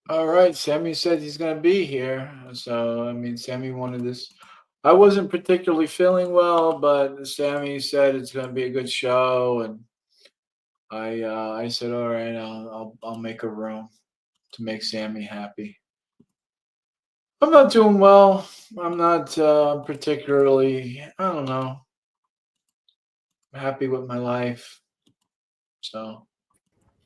All right, Sammy said he's going to be here. So, I mean, Sammy wanted this. I wasn't particularly feeling well, but Sammy said it's going to be a good show, and I said, all right, I'll make a room to make Sammy happy. I'm not doing well. I'm not particularly, I don't know, happy with my life. So,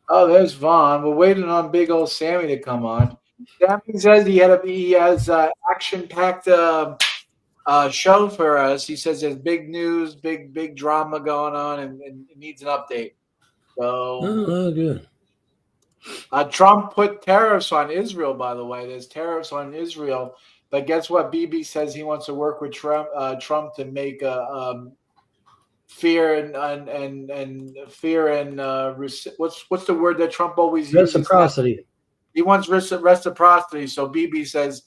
oh, there's Vaughn. We're waiting on big old Sammy to come on. Sammy says he has action packed show for us. He says there's big news, big drama going on, and it needs an update. So Good. Trump put tariffs on Israel. By the way, there's tariffs on Israel. But guess what? Bibi says he wants to work with Trump to make a fear and fear and what's the word that Trump always uses now? Reciprocity. He wants reciprocity. So Bibi says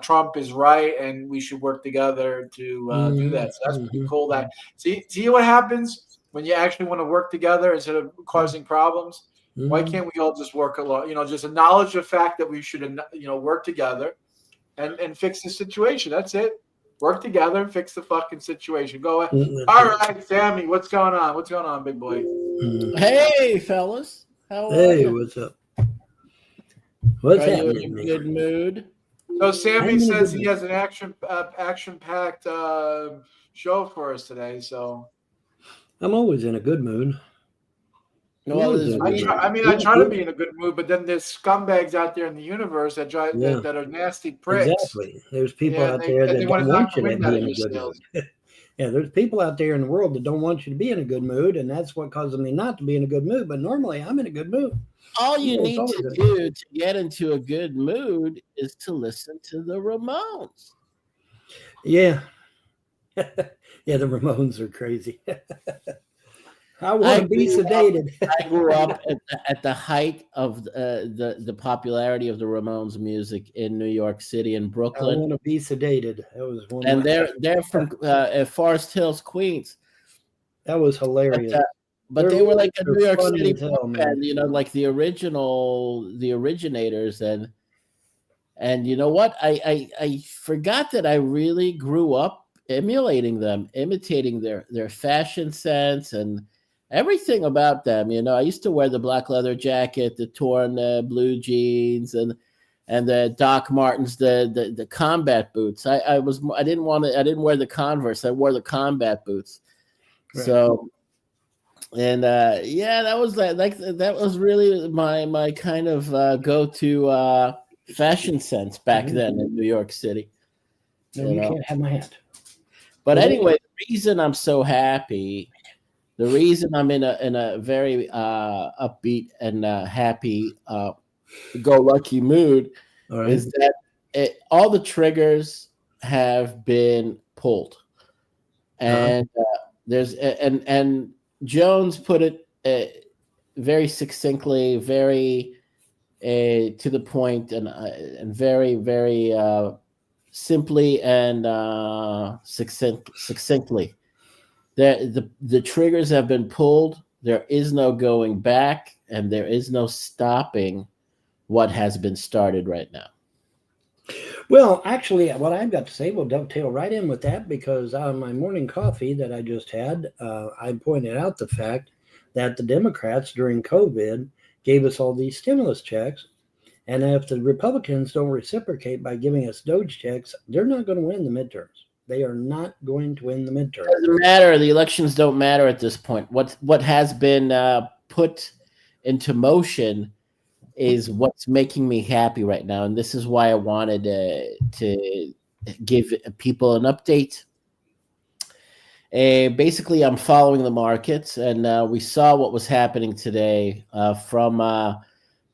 Trump is right, and we should work together to do that. So that's pretty Mm-hmm. cool. That see what happens when you actually want to work together instead of causing problems. Why Mm-hmm. can't we all just work along? Just acknowledge the fact that we should work together and fix the situation. That's it. Work together and fix the fucking situation. Go ahead. That's All it. right, Sammy, what's going on? What's going on, big boy? Hey, fellas. How are Hey, you? what's up? What's Are you in happening, a man? good mood? So I'm Sammy in a says good he mood. has an action packed show for us today. So I'm always in a good mood. I'm Well, always in there's a I good try. mood. I mean, I try to be in a good mood, but then there's scumbags out there in the universe that Yeah, that are nasty pricks. exactly. There's people Yeah, out there and they that want don't to knock want the you to wind out be of in your a good mood. sails. Yeah, there's people out there in the world that don't want you to be in a good mood, and that's what causes me not to be in a good mood. But normally, I'm in a good mood. all I'm you almost need always to in a good mood. do to get into a good mood is to listen to the Ramones. Yeah, yeah. The Ramones are crazy. I want I to be grew up. sedated. I grew up at the height of the popularity of the Ramones music in New York City and I Brooklyn, want to be sedated. That was one of and my. they're from Forest Hills, Queens. That was But hilarious. but Their they were like lyrics a are New York funny City as punk hell, man. band, like the originators, and you know what? I forgot that I really grew up emulating them, imitating their fashion sense and everything about them. I used to wear the black leather jacket, the torn blue jeans, and the Doc Martens, the combat boots. I didn't wear the Converse. I wore the combat boots. Right. So and yeah, that was really my kind of go to fashion sense back Mhm. then in New York City. No, You you know, can't have my hat. but Well, they. anyway, the reason I'm so happy, the reason I'm in a very upbeat and happy, go lucky mood, All right. is that all the triggers have been pulled, Uh-huh. and and Jones put it very succinctly, very to the point, and very very simply and succinctly. The triggers have been pulled. There is no going back, and there is no stopping what has been started right now. Well, actually, what I've got to say will dovetail right in with that because on my morning coffee that I just had, I pointed out the fact that the Democrats during COVID gave us all these stimulus checks. And if the Republicans don't reciprocate by giving us Doge checks, they're not going to win the midterms. They are not going to win the midterms. Doesn't matter. The elections don't matter at this point. What has been put into motion is what's making me happy right now, and this is why I wanted to give people an update. Basically, I'm following the markets, and we saw what was happening today from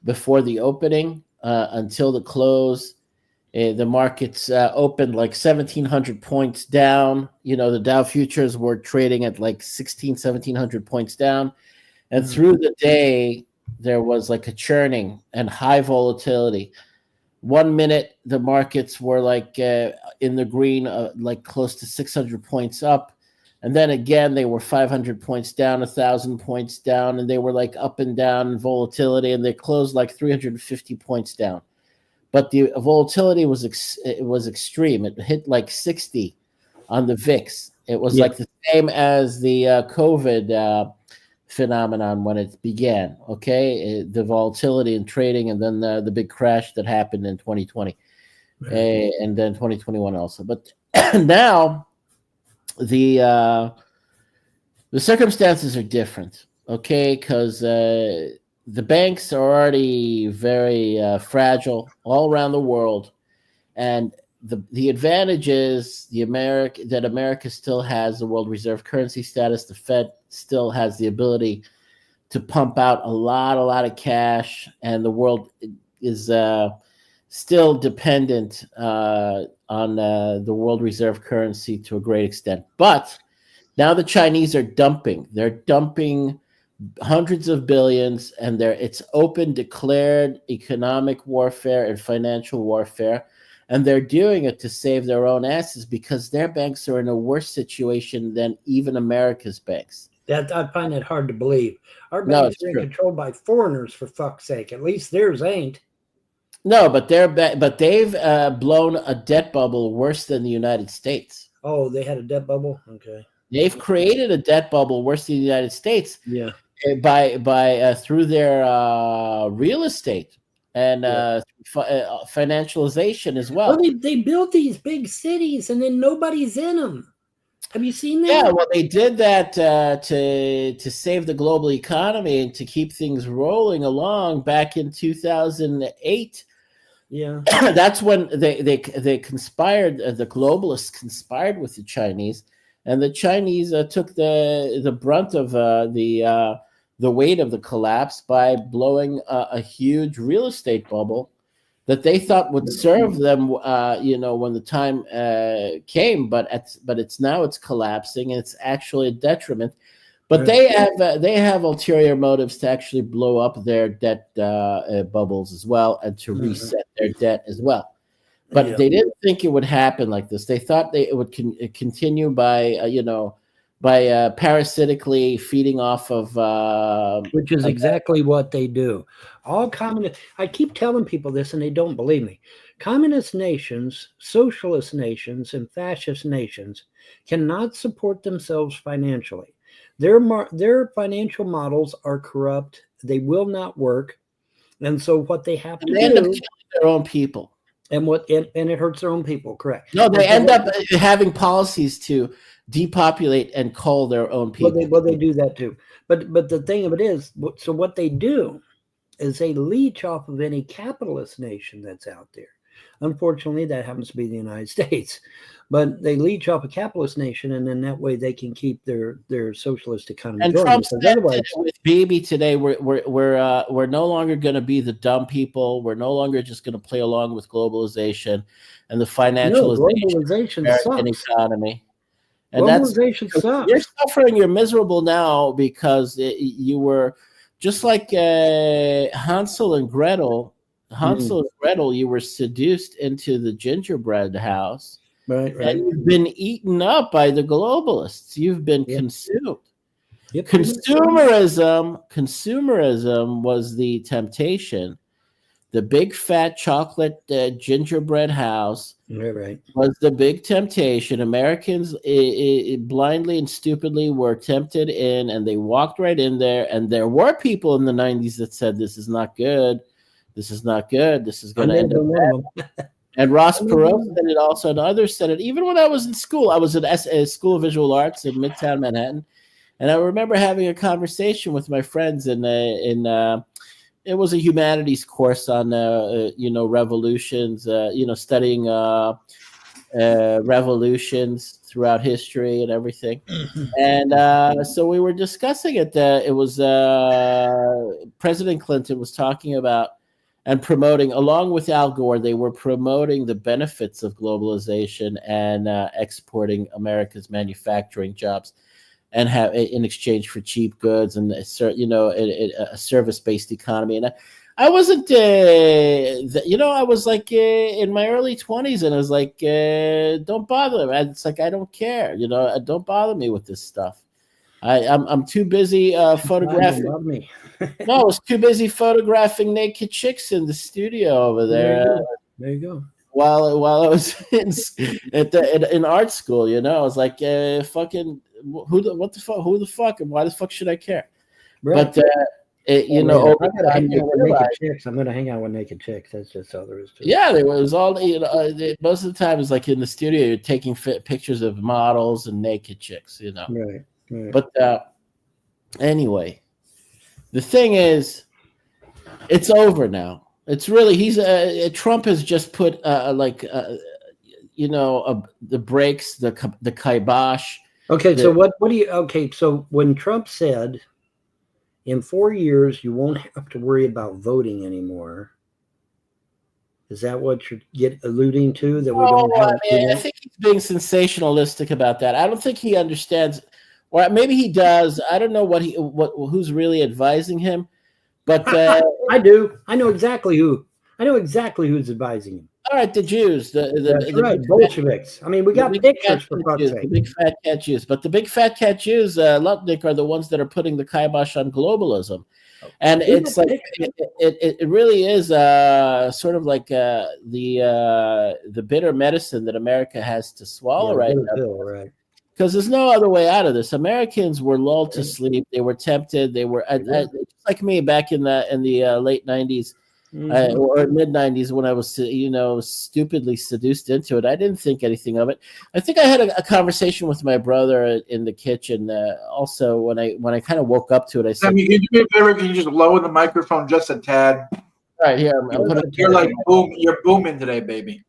before the opening until the close. The markets opened like 1,700 points down. The Dow futures were trading at like 1,700 points down. And Mhm. through the day, there was like a churning and high volatility. 1 minute, the markets were like in the green, like close to 600 points up. And then again, they were 500 points down, 1,000 points down, and they were like up and down in volatility, and they closed like 350 points down. but the volatility was it was extreme. It hit like 60 on the VIX. It was Yeah. like the same as the COVID phenomenon when it began. Okay, the volatility in trading, and then the big crash that happened in 2020, and then 2021 also. But now the circumstances are different. Okay, because the banks are already very fragile all around the world, and the advantage is that America still has the world reserve currency status. The Fed still has the ability to pump out a lot of cash, and the world is still dependent on the world reserve currency to a great extent. But now the Chinese are dumping. They're dumping hundreds of billions, and it's open, declared economic warfare and financial warfare. And they're doing it to save their own asses because their banks are in a worse situation than even America's banks. That I find that hard to believe. Our No, banks it's are true. controlled by foreigners, for fuck's sake. At least theirs ain't. No, but they've blown a debt bubble worse than the United States. Oh, they had a debt bubble? Okay. They've created a debt bubble worse than the United States. Yeah. By through their real estate and financialization as well. Well, they built these big cities and then nobody's in them. Have you seen that? Yeah, well, they did that to save the global economy and to keep things rolling along back in 2008. Yeah, that's when they conspired. The globalists conspired with the Chinese, and the Chinese took the brunt of the weight of the collapse by blowing a huge real estate bubble that they thought would serve them, when the time came. But it's collapsing, and it's actually a detriment. But they have ulterior motives to actually blow up their debt bubbles as well, and to reset their debt as well. But they didn't think it would happen like this. They thought it would continue by parasitically feeding off of which is exactly what they do. All communist. I keep telling people this, and they don't believe me. Communist nations, socialist nations, and fascist nations cannot support themselves financially. Their financial models are corrupt. They will not work, and so what they have to do, end up killing their own people, and it hurts their own people. Correct. No, they end up having policies to depopulate and cull their own people. Well, they do that too. But the thing of it is, so what they do is they leech off of any capitalist nation that's out there. Unfortunately, that happens to be the United States. But they leech off a capitalist nation, and then that way they can keep their socialist economy and going. Trump said otherwise, with Bibi today, we're no longer going to be the dumb people. We're no longer just going to play along with globalization and the financialization of the American economy. And globalization sucks. You're suffering. You're miserable now because you were just like Hansel and Gretel. Hansel and Gretel, you were seduced into the gingerbread house. Right. And you've been eaten up by the globalists. You've been consumed. Yep. Consumerism was the temptation. The big fat chocolate gingerbread house was the big temptation. Americans blindly and stupidly were tempted in, and they walked right in there. And there were people in the 90s that said, "This is not good. This is not good. This is going to end up bad." And Ross Perot said it also, and others said it. Even when I was in school, I was at a School of Visual Arts in Midtown Manhattan, and I remember having a conversation with my friends in it was a humanities course on revolutions, studying revolutions throughout history and everything. And so we were discussing it. It was President Clinton was talking about and promoting, along with Al Gore, they were promoting the benefits of globalization and exporting America's manufacturing jobs, and have in exchange for cheap goods and a service-based economy. And I wasn't, I was like in my early 20s, and I was like, don't bother me. It's like I don't care, don't bother me with this stuff. I'm too busy photographing. No, I was too busy photographing naked chicks in the studio over there. There you go. While I was in art school, I was like, fucking who the fuck, and why the fuck should I care? Right. But over I gotta time hang you out with naked realize, chicks. I'm gonna hang out with naked chicks. That's just all there is to it. yeah, there was all most of the time it's like in the studio you're taking pictures of models and naked chicks, Right. But anyway, the thing is, it's over now. It's really Trump has just put the brakes, the kibosh. Okay, so what do you? Okay, so when Trump said, in 4 years you won't have to worry about voting anymore, is that what you're alluding to? That we don't have? I think he's being sensationalistic about that. I don't think he understands, or maybe he does. I don't know who's really advising him. But I do. I know exactly who. I know exactly who's advising him. All right, the Jews, That's right, Bolsheviks. I mean, we got pictures for fuck's sake. The big fat cat Jews, but the big fat cat Jews, Lutnick, are the ones that are putting the kibosh on globalism, and it's like it really is sort of like the bitter medicine that America has to swallow right now. Right. Because there's no other way out of this. Americans were lulled to sleep. They were tempted. They were just like me back in the late 90s or mid 90s when I was stupidly seduced into it. I didn't think anything of it. I think I had a conversation with my brother in the kitchen. Also, when I kind of woke up to it, I said, Can you do me a favor? Can you just lower the microphone just a tad? All right, here. You're like boom. You're booming today, baby.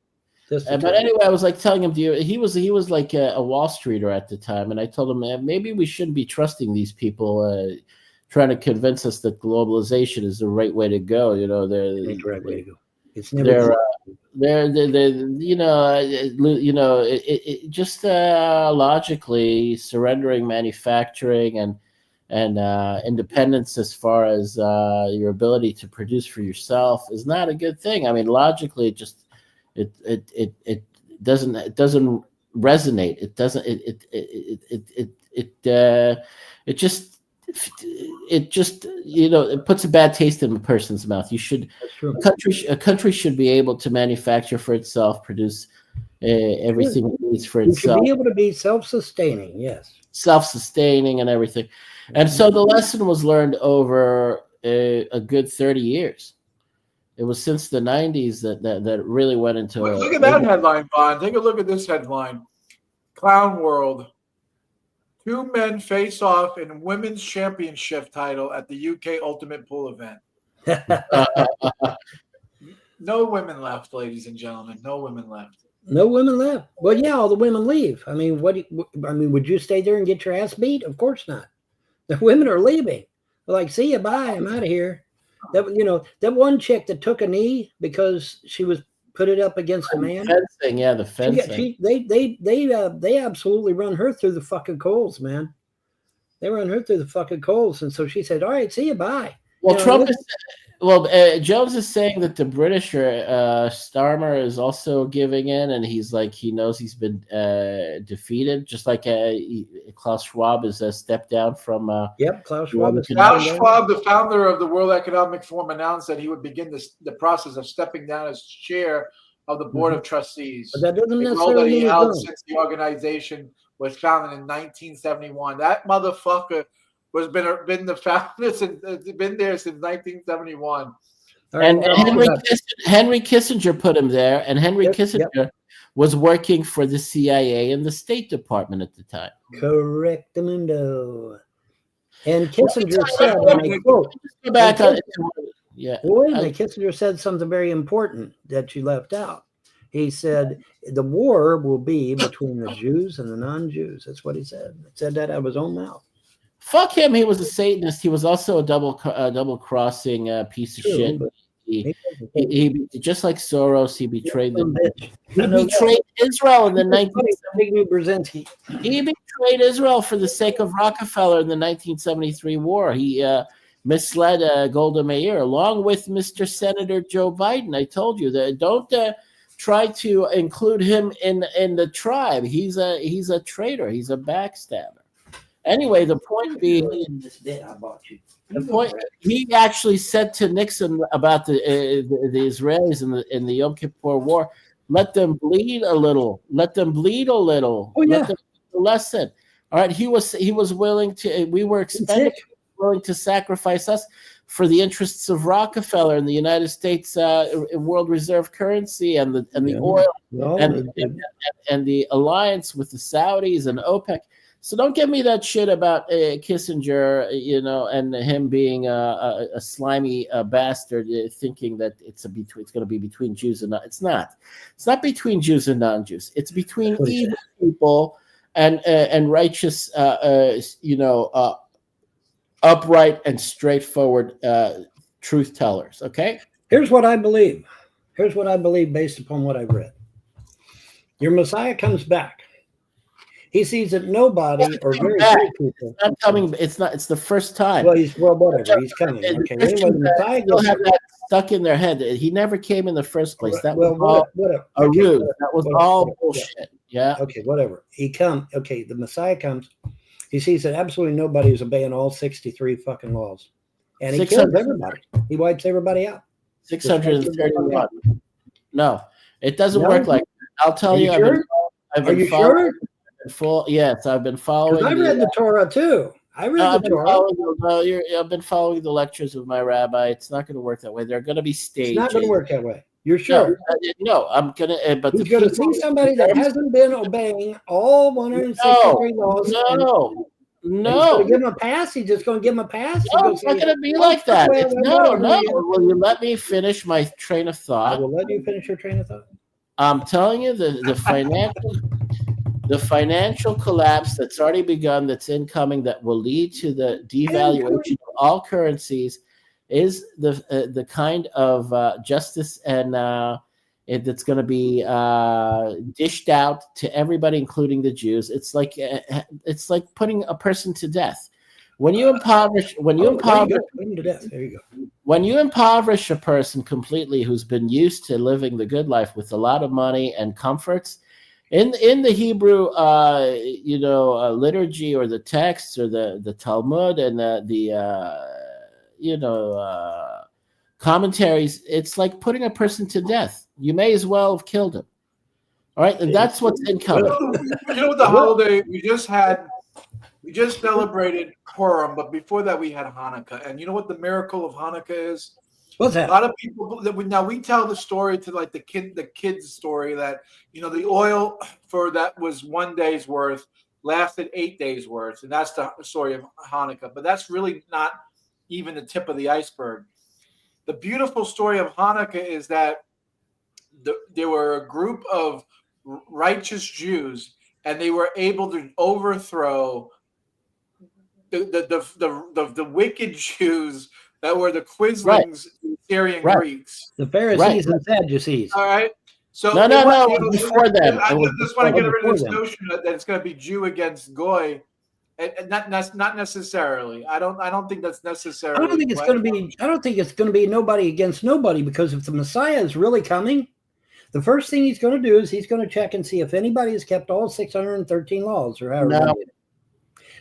But anyway, I was like telling him, he was like a Wall Streeter at the time, and I told him, maybe we shouldn't be trusting these people trying to convince us that globalization is the right way to go. They're the right way to go. It's they're just logically surrendering manufacturing and independence as far as your ability to produce for yourself is not a good thing. I mean, logically, it just it doesn't resonate. It doesn't it just it puts a bad taste in a person's mouth. A country should be able to manufacture for itself, produce everything it needs for itself. Should be able to be self-sustaining. Yes, self-sustaining and everything. And so the lesson was learned over a good 30 years. It was since the 90s that really went into it. Look at that headline, Vaughn. Take a look at this headline. Clown World. 2 men face off in women's championship title at the UK Ultimate Pool event. No women left, ladies and gentlemen. No women left. No women left. Well, yeah, all the women leave. I mean, would you stay there and get your ass beat? Of course not. The women are leaving. They're like, see you, bye. I'm out of here. That one chick that took a knee because she was put it up against a man. Fencing, yeah, the fencing. They absolutely run her through the fucking coals, man. They run her through the fucking coals, and so she said, "All right, see you, bye." Well, Jones is saying that the British Starmer is also giving in, and he's like, he knows he's been defeated, just like Klaus Schwab is stepped down from. Klaus Schwab. Klaus Schwab, the founder of the World Economic Forum, announced that he would begin the process of stepping down as chair of the board of trustees. But that doesn't necessarily mean he held since the organization was founded in 1971. That motherfucker was been the founder and been there since 1971. And Henry Kissinger put him there, and Henry Kissinger was working for the CIA and the State Department at the time. Correctamundo. And Kissinger said, and I quote, Kissinger said something very important that you left out. He said, the war will be between the Jews and the non-Jews. That's what he said. He said that out of his own mouth. Fuck him. He was a Satanist. He was also a double-crossing piece of shit. He just like Soros, he betrayed them. He betrayed Israel in the 1970s. He betrayed Israel for the sake of Rockefeller in the 1973 war. He misled Golda Meir along with Mr. Senator Joe Biden. I told you that don't try to include him in the tribe. He's a traitor. He's a backstabber. Anyway, the point being, In this bit I bought you. the point he actually said to Nixon about the Israelis in the Yom Kippur War, let them bleed a little, let them bleed a little, Oh, yeah. let them lessen. All right, he was willing to. We were expendable, willing to sacrifice us for the interests of Rockefeller and the United States world reserve currency and the oil and the alliance with the Saudis and OPEC. So don't give me that shit about Kissinger, and him being a slimy bastard, thinking that it's going to be between Jews and not. It's not. It's not between Jews and non-Jews. It's between evil people and righteous, upright and straightforward truth tellers. Okay. Here's what I believe. Here's what I believe based upon what I've read. Your Messiah comes back. He sees that nobody or very few people. It's not coming. It's not. It's the first time. Well, whatever. He's coming. Okay. Anyway, the Messiah still have that stuck in their head. He never came in the first place. That was all whatever. a ruse. That was all bullshit. Yeah. Okay. Whatever. He comes. Okay. The Messiah comes. He sees that absolutely nobody is obeying all 63 fucking laws, and he kills everybody. He wipes everybody out. 631. No, it doesn't work like that. I'll tell you. Sure? Are you sure? Yes, I've been following. I read the Torah too. I read the Torah. I've been following the lectures of my rabbi. It's not going to work that way. They're going to be staged. It's not going to work that way. You're sure? No, I'm going to. But he's going to see somebody that hasn't been obeying all 163 laws. No. He's going to give him a pass. He's just going to give him a pass. No, it's not going to be like that. No. Will you let me finish my train of thought? I will let you finish your train of thought. I'm telling you, the financial collapse that's already begun, that's incoming, that will lead to the devaluation of all currencies, is the kind of justice and that's going to be dished out to everybody, including the Jews. It's like putting a person to death. When you impoverish a person completely who's been used to living the good life with a lot of money and comforts, in the Hebrew liturgy or the texts or the Talmud and the commentaries, it's like putting a person to death. You may as well have killed him. All right, and that's what's incoming. You know what the holiday we just celebrated Purim, but before that we had Hanukkah. And you know what the miracle of Hanukkah is? What's that? A lot of people now we tell the story to like the kids story that the oil for that was 1 day's worth lasted 8 days worth, and that's the story of Hanukkah. But that's really not even the tip of the iceberg. The beautiful story of Hanukkah is that there were a group of righteous Jews, and they were able to overthrow the wicked Jews that were the Quislings, the Syrian Greeks, the Pharisees and Sadducees. All right. So no, before them. I just want to get rid of this notion that it's going to be Jew against Goy, and not necessarily. I don't think that's necessary. I don't think it's going to be nobody against nobody, because if the Messiah is really coming, the first thing he's going to do is he's going to check and see if anybody has kept all 613 laws or however. No.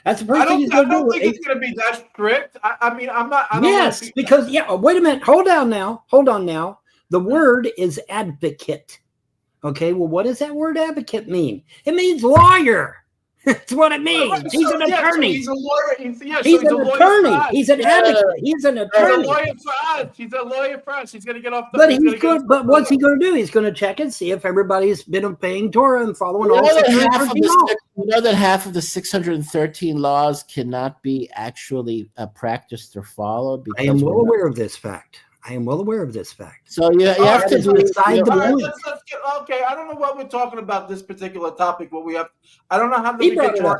That's the first thing he's going to do. I don't think it's going to be that strict. I mean, I'm not. Because wait a minute. Hold on now. The word is advocate. Okay. Well, what does that word advocate mean? It means lawyer. That's what it means. Right. He's an attorney. He's a lawyer. He's an attorney. He's an advocate. He's an attorney. He's a lawyer for us. He's going to get off the. But what's he going to do? He's going to check and see if everybody's been obeying Torah and following all 613 laws. You know that half of the 613 laws cannot be actually practiced or followed. I am well aware of this fact. So you have to decide okay, I don't know what we're talking about this particular topic. What we have, I don't know how to get to.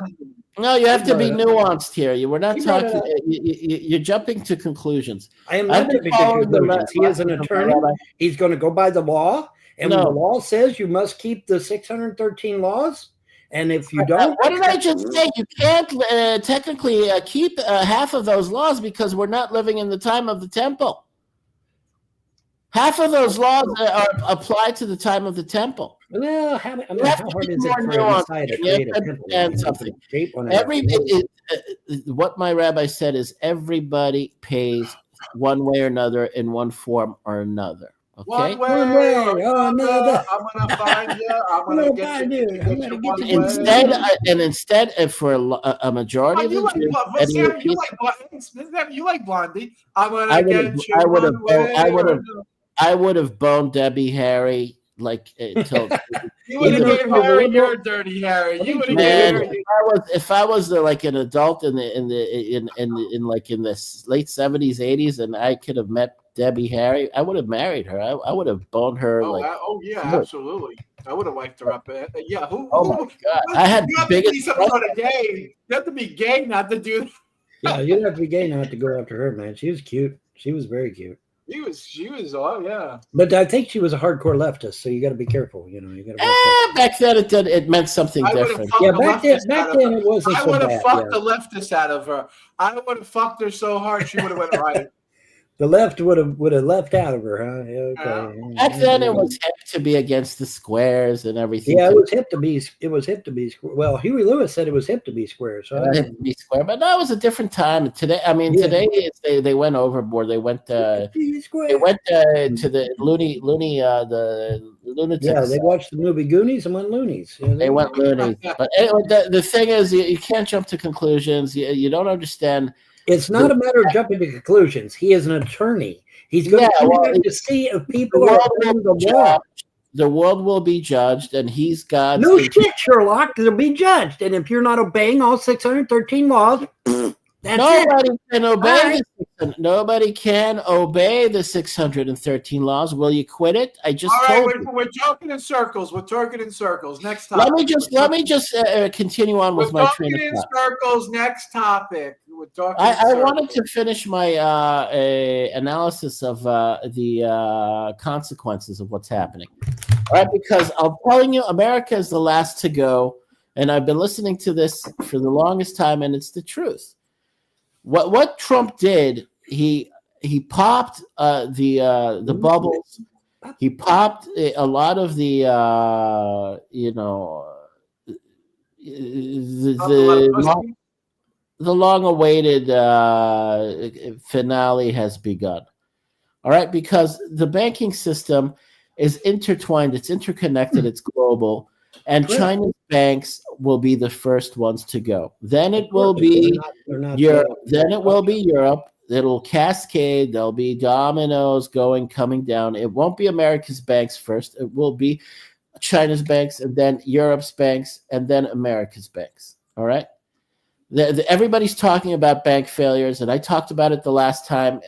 No, you have to be nuanced here. We're not talking. You're jumping to conclusions. I am not jumping to conclusions. He is an attorney. He's going to go by the law, and when the law says you must keep the 613 laws. And if you don't, what did I just say? You can't technically keep half of those laws because we're not living in the time of the temple. Half of those laws are applied to the time of the temple. Well, how You have to hard be is it more for an nuanced. insider to You have create to a temple? understand something. Shape one of Every those. what my rabbi said is everybody pays one way or another in one form or another. Okay. One way One way or or another, another. I'm gonna find you. I'm I'm gonna gonna get find you. you. I'm Get gonna you get one you. way. Instead, for a majority Oh, of the you like Jews, Blondie? and Sam, you Europeans, like Blondie? Sam, you like Blondie? I'm I gonna would have, get you one way. I would have boned Debbie Harry like until You would Even have though gave she was a Harry liberal, your dirty Harry. I You think would she have was a gave man. liberal. Harry. If I was like an adult in the late 70s, 80s, and I could have met Debbie Harry, I would have married her. I would have boned her like. Oh yeah, good. absolutely. I would have wiped her up. Yeah, Oh my god! I had you the have to biggest be some crush. sort of gay. You have to be gay not to do. Yeah, you'd have to be gay not to go after her, man. She was cute. She was very cute. She was. Oh yeah. But I think she was a hardcore leftist, so you got to be careful. You know, you got to watch Back then, it meant something I would have different. fucked Yeah, the back then leftist out of her. it wasn't I so would have bad. fucked Yeah. the leftist out of her. I would have fucked her so hard she would have went right. The left would have left out of her, huh? Yeah, okay. Back then, it was hip to be against the squares and everything. Yeah, it was hip to be. It was hip to be square. Well, Huey Lewis said it was hip to be square. So hip to be square, but that was a different time. Today, I mean, today they went overboard. They went. They went to the loony the lunatics. Yeah, they watched the movie Goonies and went loonies. Yeah, They went loonies. But anyway, the thing is, you can't jump to conclusions. You don't understand. It's not a matter of jumping to conclusions. He is an attorney. He's going to see if people are obeying the law. The world will be judged, and he's God's. No shit, Sherlock. They'll be judged, and if you're not obeying all 613 laws, nobody can obey. Nobody can obey the 613 laws. Will you quit it? I just told you. We're talking in circles. We're talking in circles. Next topic. topic. Let me just continue on with my train of thought. We're talking in circles. Next topic. We're talking. I wanted to finish my analysis of the consequences of what's happening. All right, because I'm telling you, America is the last to go, and I've been listening to this for the longest time, and it's the truth. What Trump did, he popped the bubbles. He popped a lot of the the long-awaited finale has begun. All right, because the banking system is intertwined, it's interconnected, it's global, and China's banks will be the first ones to go. Then it will be Europe. Then it will be Europe. It'll cascade. There'll be dominoes coming down. It won't be America's banks first. It will be China's banks, and then Europe's banks, and then America's banks. All right? Everybody's talking about bank failures, and I talked about it the last time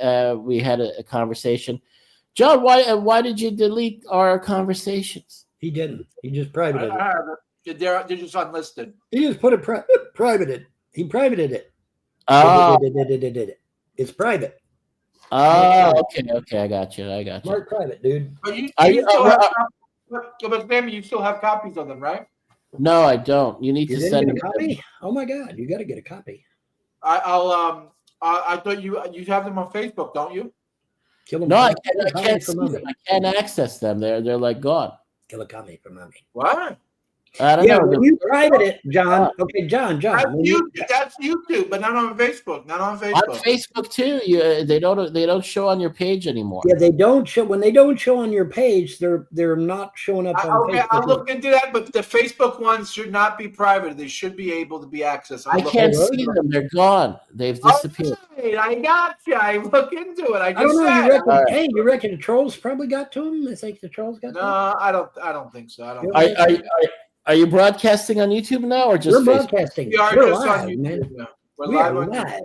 we had a conversation. John, why did you delete our conversations? He didn't. He just privated it. They're just unlisted. He just put it privated. He privated it. Oh. It's private. Oh, okay. I got you. Mark private, dude. But you still have copies of them, right? No, I don't. You need to send a copy. Oh my God, you got to get a copy. I thought you have them on Facebook, don't you? Kill them. No, I can't see them. I can't access them. They're like gone. Kill a copy for mommy. What? I don't know. When you private it, John. Okay, John. That's YouTube, but not on Facebook. Not on Facebook. On Facebook too. They don't show on your page anymore. Yeah, they don't show when they don't show on your page. They're not showing up on Facebook. I'll look into that, but the Facebook ones should not be private. They should be able to be accessed. I can't see them. They're gone. They've disappeared. Okay, I got you. I look into it. I don't know. said. Hey, you reckon the trolls probably got to them? I think the trolls got to them. No, I don't think so. Are you broadcasting on YouTube now, or just we're broadcasting? We're live, on YouTube, man. now. We're live.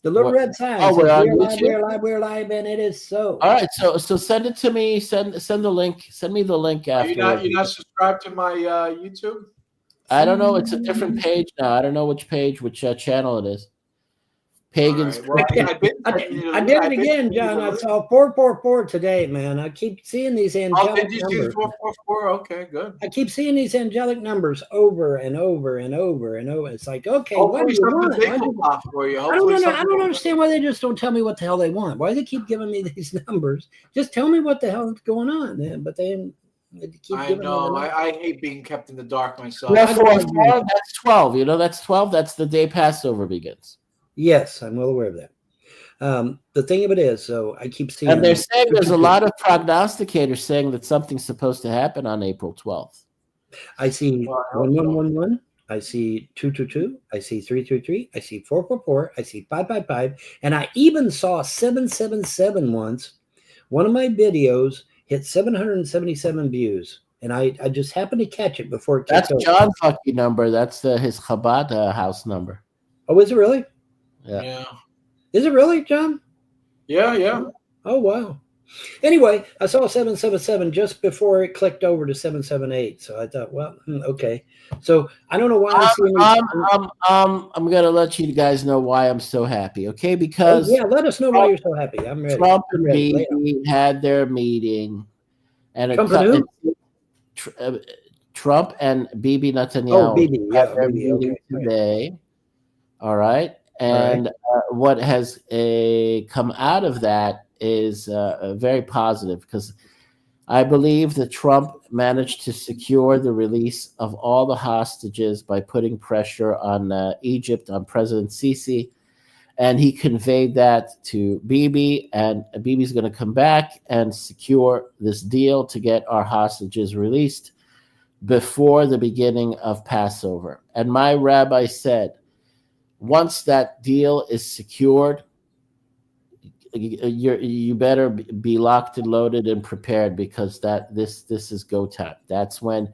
The little red sign. Oh, we're on YouTube. We're live, and it is so. All right, so send it to me. Send the link. Send me the link after. You're not subscribed to my YouTube? I don't know. It's a different page now. I don't know which channel it is. Pagans. Right. Well, I did it again, John. I saw 444 today, man. I keep seeing these angelic numbers. Did you see 444? Okay, good. I keep seeing these angelic numbers over and over and over and over. It's like, okay, what do you want? I don't understand why they just don't tell me what the hell they want. Why do they keep giving me these numbers? Just tell me what the hell is going on, man. But they Keep I giving them know. enough. I hate being kept in the dark myself. Well, I don't agree. that's 12. You know, that's 12. That's the day Passover begins. Yes, I'm well aware of that. The thing of it is, so I keep seeing. And they're saying there's a lot of prognosticators saying that something's supposed to happen on April 12th. I see Well, I hope 1111. I see 222. I see 333. I see 444. I see 555. And I even saw 777 once. One of my videos hit 777 views. And I just happened to catch it before it That's kicked over. John's lucky number. That's his Chabad house number. Oh, is it really? Yeah. Is it really, John? Yeah. Oh, wow. Anyway, I saw 777 just before it clicked over to 778. So I thought, well, okay. So I don't know why I'm seeing I'm gonna let you guys know why I'm so happy, okay? Oh, Because yeah, let us know why you're so happy. I'm ready. Trump I'm and ready. Lay it out. Bibi had their meeting, and Trump and who? Trump and Bibi Netanyahu Oh, Bibi. had Yeah, their Bibi. meeting Okay. Right. today. All right, and what has come out of that is very positive, because I believe that Trump managed to secure the release of all the hostages by putting pressure on Egypt, on President Sisi, and he conveyed that to Bibi, and Bibi's going to come back and secure this deal to get our hostages released before the beginning of Passover. And my rabbi said, once that deal is secured, you better be locked and loaded and prepared, because this is go time. That's when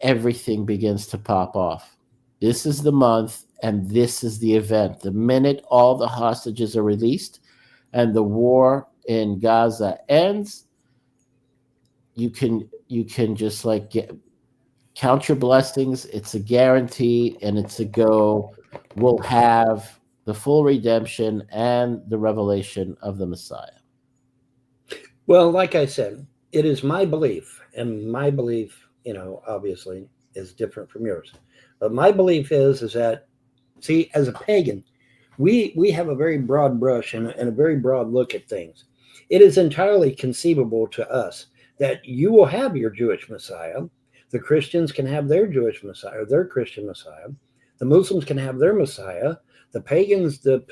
everything begins to pop off. This is the month, and this is the event. The minute all the hostages are released and the war in Gaza ends, you can just like count your blessings. It's a guarantee, and it's a go. We'll have the full redemption and the revelation of the Messiah. Well, like I said, it is my belief, and my belief, obviously is different from yours. But my belief is that, see, as a pagan, we have a very broad brush and a very broad look at things. It is entirely conceivable to us that you will have your Jewish Messiah. The Christians can have their Jewish Messiah, their Christian Messiah. The Muslims can have their Messiah. The pagans, the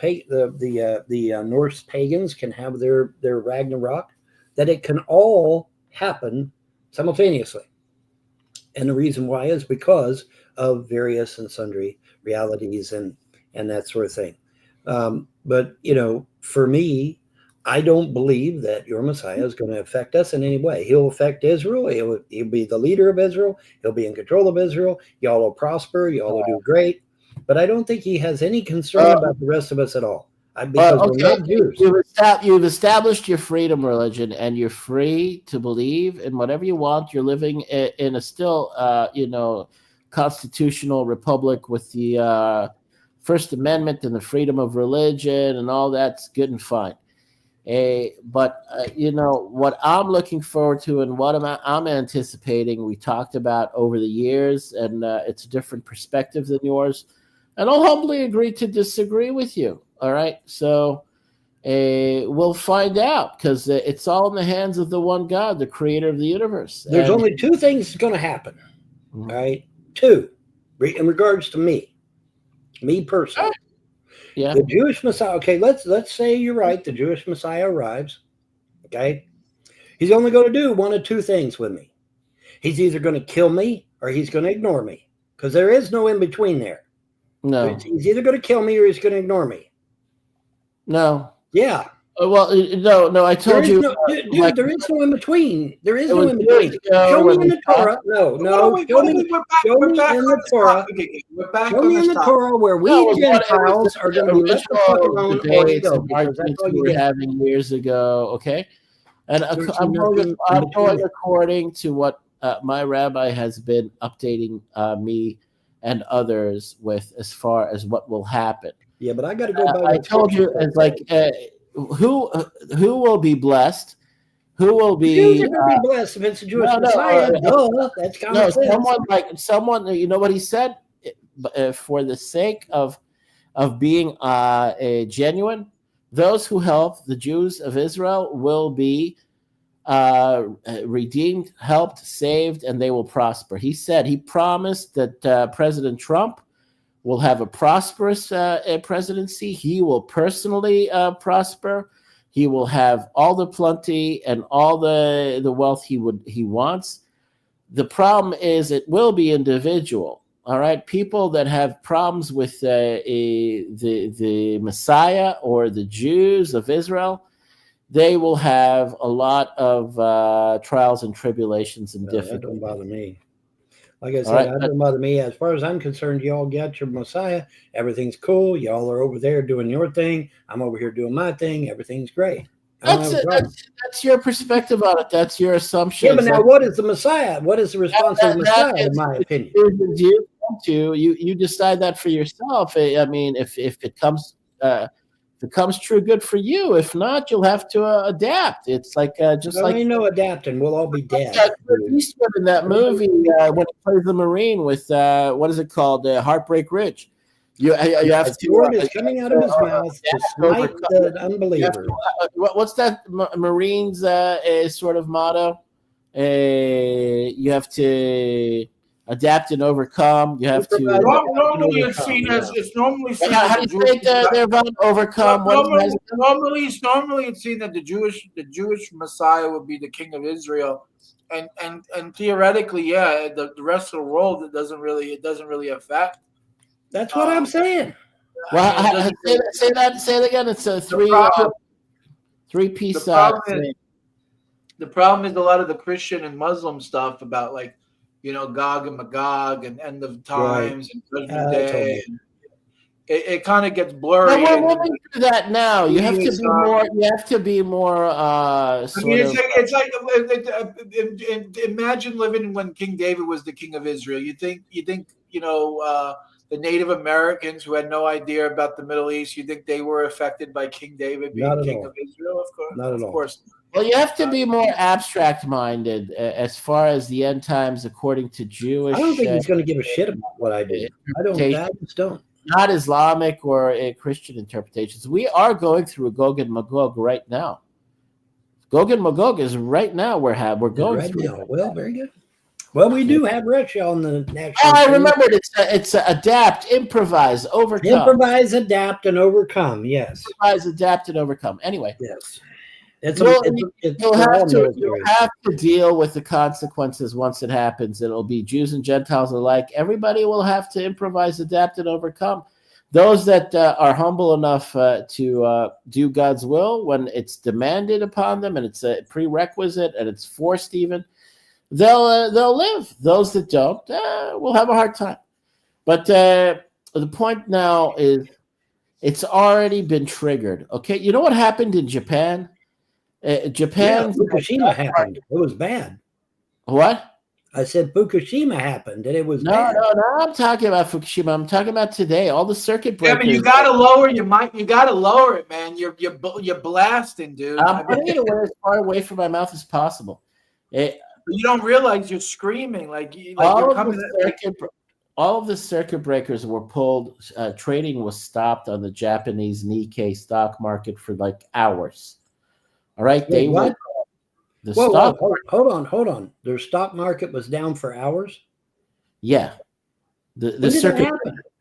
Norse pagans can have their Ragnarok. That it can all happen simultaneously. And the reason why is because of various and sundry realities and that sort of thing. But, for me, I don't believe that your Messiah is going to affect us in any way. He'll affect Israel. He'll be the leader of Israel. He'll be in control of Israel. Y'all will prosper. Y'all will do great. But I don't think he has any concern about the rest of us at all. Because we're not Jews. You've established your freedom religion, and you're free to believe in whatever you want. You're living in a still, constitutional republic with the First Amendment and the freedom of religion, and all that's good and fine. But what I'm looking forward to, and what I'm anticipating, we talked about over the years, and it's a different perspective than yours. And I'll humbly agree to disagree with you. All right. So we'll find out, because it's all in the hands of the one God, the creator of the universe. There's only two things going to happen. All right. Two, in regards to me personally. Yeah. The Jewish Messiah. Okay. Let's say you're right. The Jewish Messiah arrives. Okay. He's only going to do one of two things with me. He's either going to kill me or he's going to ignore me, because there is no in between there. No. He's either going to kill me or he's going to ignore me. No. Yeah. Well, no. I told you, dude. There is no in between. There is no in between. Show me in the Torah. No. Show me in the Torah. Show me in the Torah where we Gentiles are going to be left the fuck alone. We were having years ago. Okay, and I'm going according to what my rabbi has been updating me and others with, as far as what will happen. Yeah, but I got to go by. I told you, it's like who will be blessed? Who will be? Jews are going to be blessed if it's a Jewish Messiah. That's common sense. Someone. You know what he said? For the sake of being a genuine, those who help the Jews of Israel will be redeemed, helped, saved, and they will prosper. He promised that President Trump will have a prosperous presidency. He will personally prosper. He will have all the plenty and all the wealth he wants. The problem is it will be individual. All right, people that have problems with the Messiah or the Jews of Israel, they will have a lot of trials and tribulations and That don't difficulties. bother me. Like I All said, right, that don't bother me. As far as I'm concerned, y'all got your Messiah. Everything's cool. Y'all are over there doing your thing. I'm over here doing my thing. Everything's great. I don't have a problem. That's your perspective on it. That's your assumption. Yeah, but now what is the Messiah? What is the response of the Messiah, in my opinion? You decide that for yourself. I mean, if it comes true, good for you. If not, you'll have to adapt. It's like just There like ain't no adapting. We'll all be dead. Clint Eastwood in that movie when he plays the Marine with what is it called, Heartbreak Ridge. You have The to. sword is coming out of his mouth to smite the unbeliever. What's that Marines sort of motto? You have to adapt and overcome. You have to. Normally, it's seen as How do you say it there, Von? Overcome. Normally, it's seen that the Jewish Messiah would be the King of Israel, and theoretically, yeah, the rest of the world it doesn't really affect. That's what I'm saying. Well, say that again. It's a three-piece. The problem is a lot of the Christian and Muslim stuff about Gog and Magog and end of times and Judgment Day. It kind of gets blurry. Well, we're moving through that now. You have to be more. You have to be more. Imagine living when King David was the king of Israel. You think the Native Americans who had no idea about the Middle East, you think they were affected by King David being king of Israel? Of course, not at all. Of course. Well, you have to be more abstract-minded as far as the end times, according to Jewish. I don't think he's going to give a shit about what I do. I just don't. Not Islamic or Christian interpretations. We are going through a Gog and Magog right now. Gog and Magog is right now. We're going right through. Now. Well, very good. Well, we do have Russia on the next. Oh, I remembered. It's adapt, improvise, overcome. Improvise, adapt, and overcome. Yes. Improvise, adapt, and overcome. Anyway. Yes. You'll have to deal with the consequences once it happens. It'll be Jews and Gentiles alike. Everybody will have to improvise, adapt, and overcome. Those that are humble enough to do God's will when it's demanded upon them and it's a prerequisite and it's forced even, they'll live. Those that don't will have a hard time. But the point now is it's already been triggered. Okay, you know what happened in Japan? Fukushima happened. It was bad. What? I said Fukushima happened, and it was bad. No. I'm talking about Fukushima. I'm talking about today. All the circuit breakers. Yeah, but you gotta lower your mic. You gotta lower it, man. You're blasting, dude. I'm putting it away as far away from my mouth as possible. You don't realize you're screaming all of the circuit breakers were pulled. Trading was stopped on the Japanese Nikkei stock market for like hours. All right, they went. Hold on. Their stock market was down for hours. Yeah, the circuit.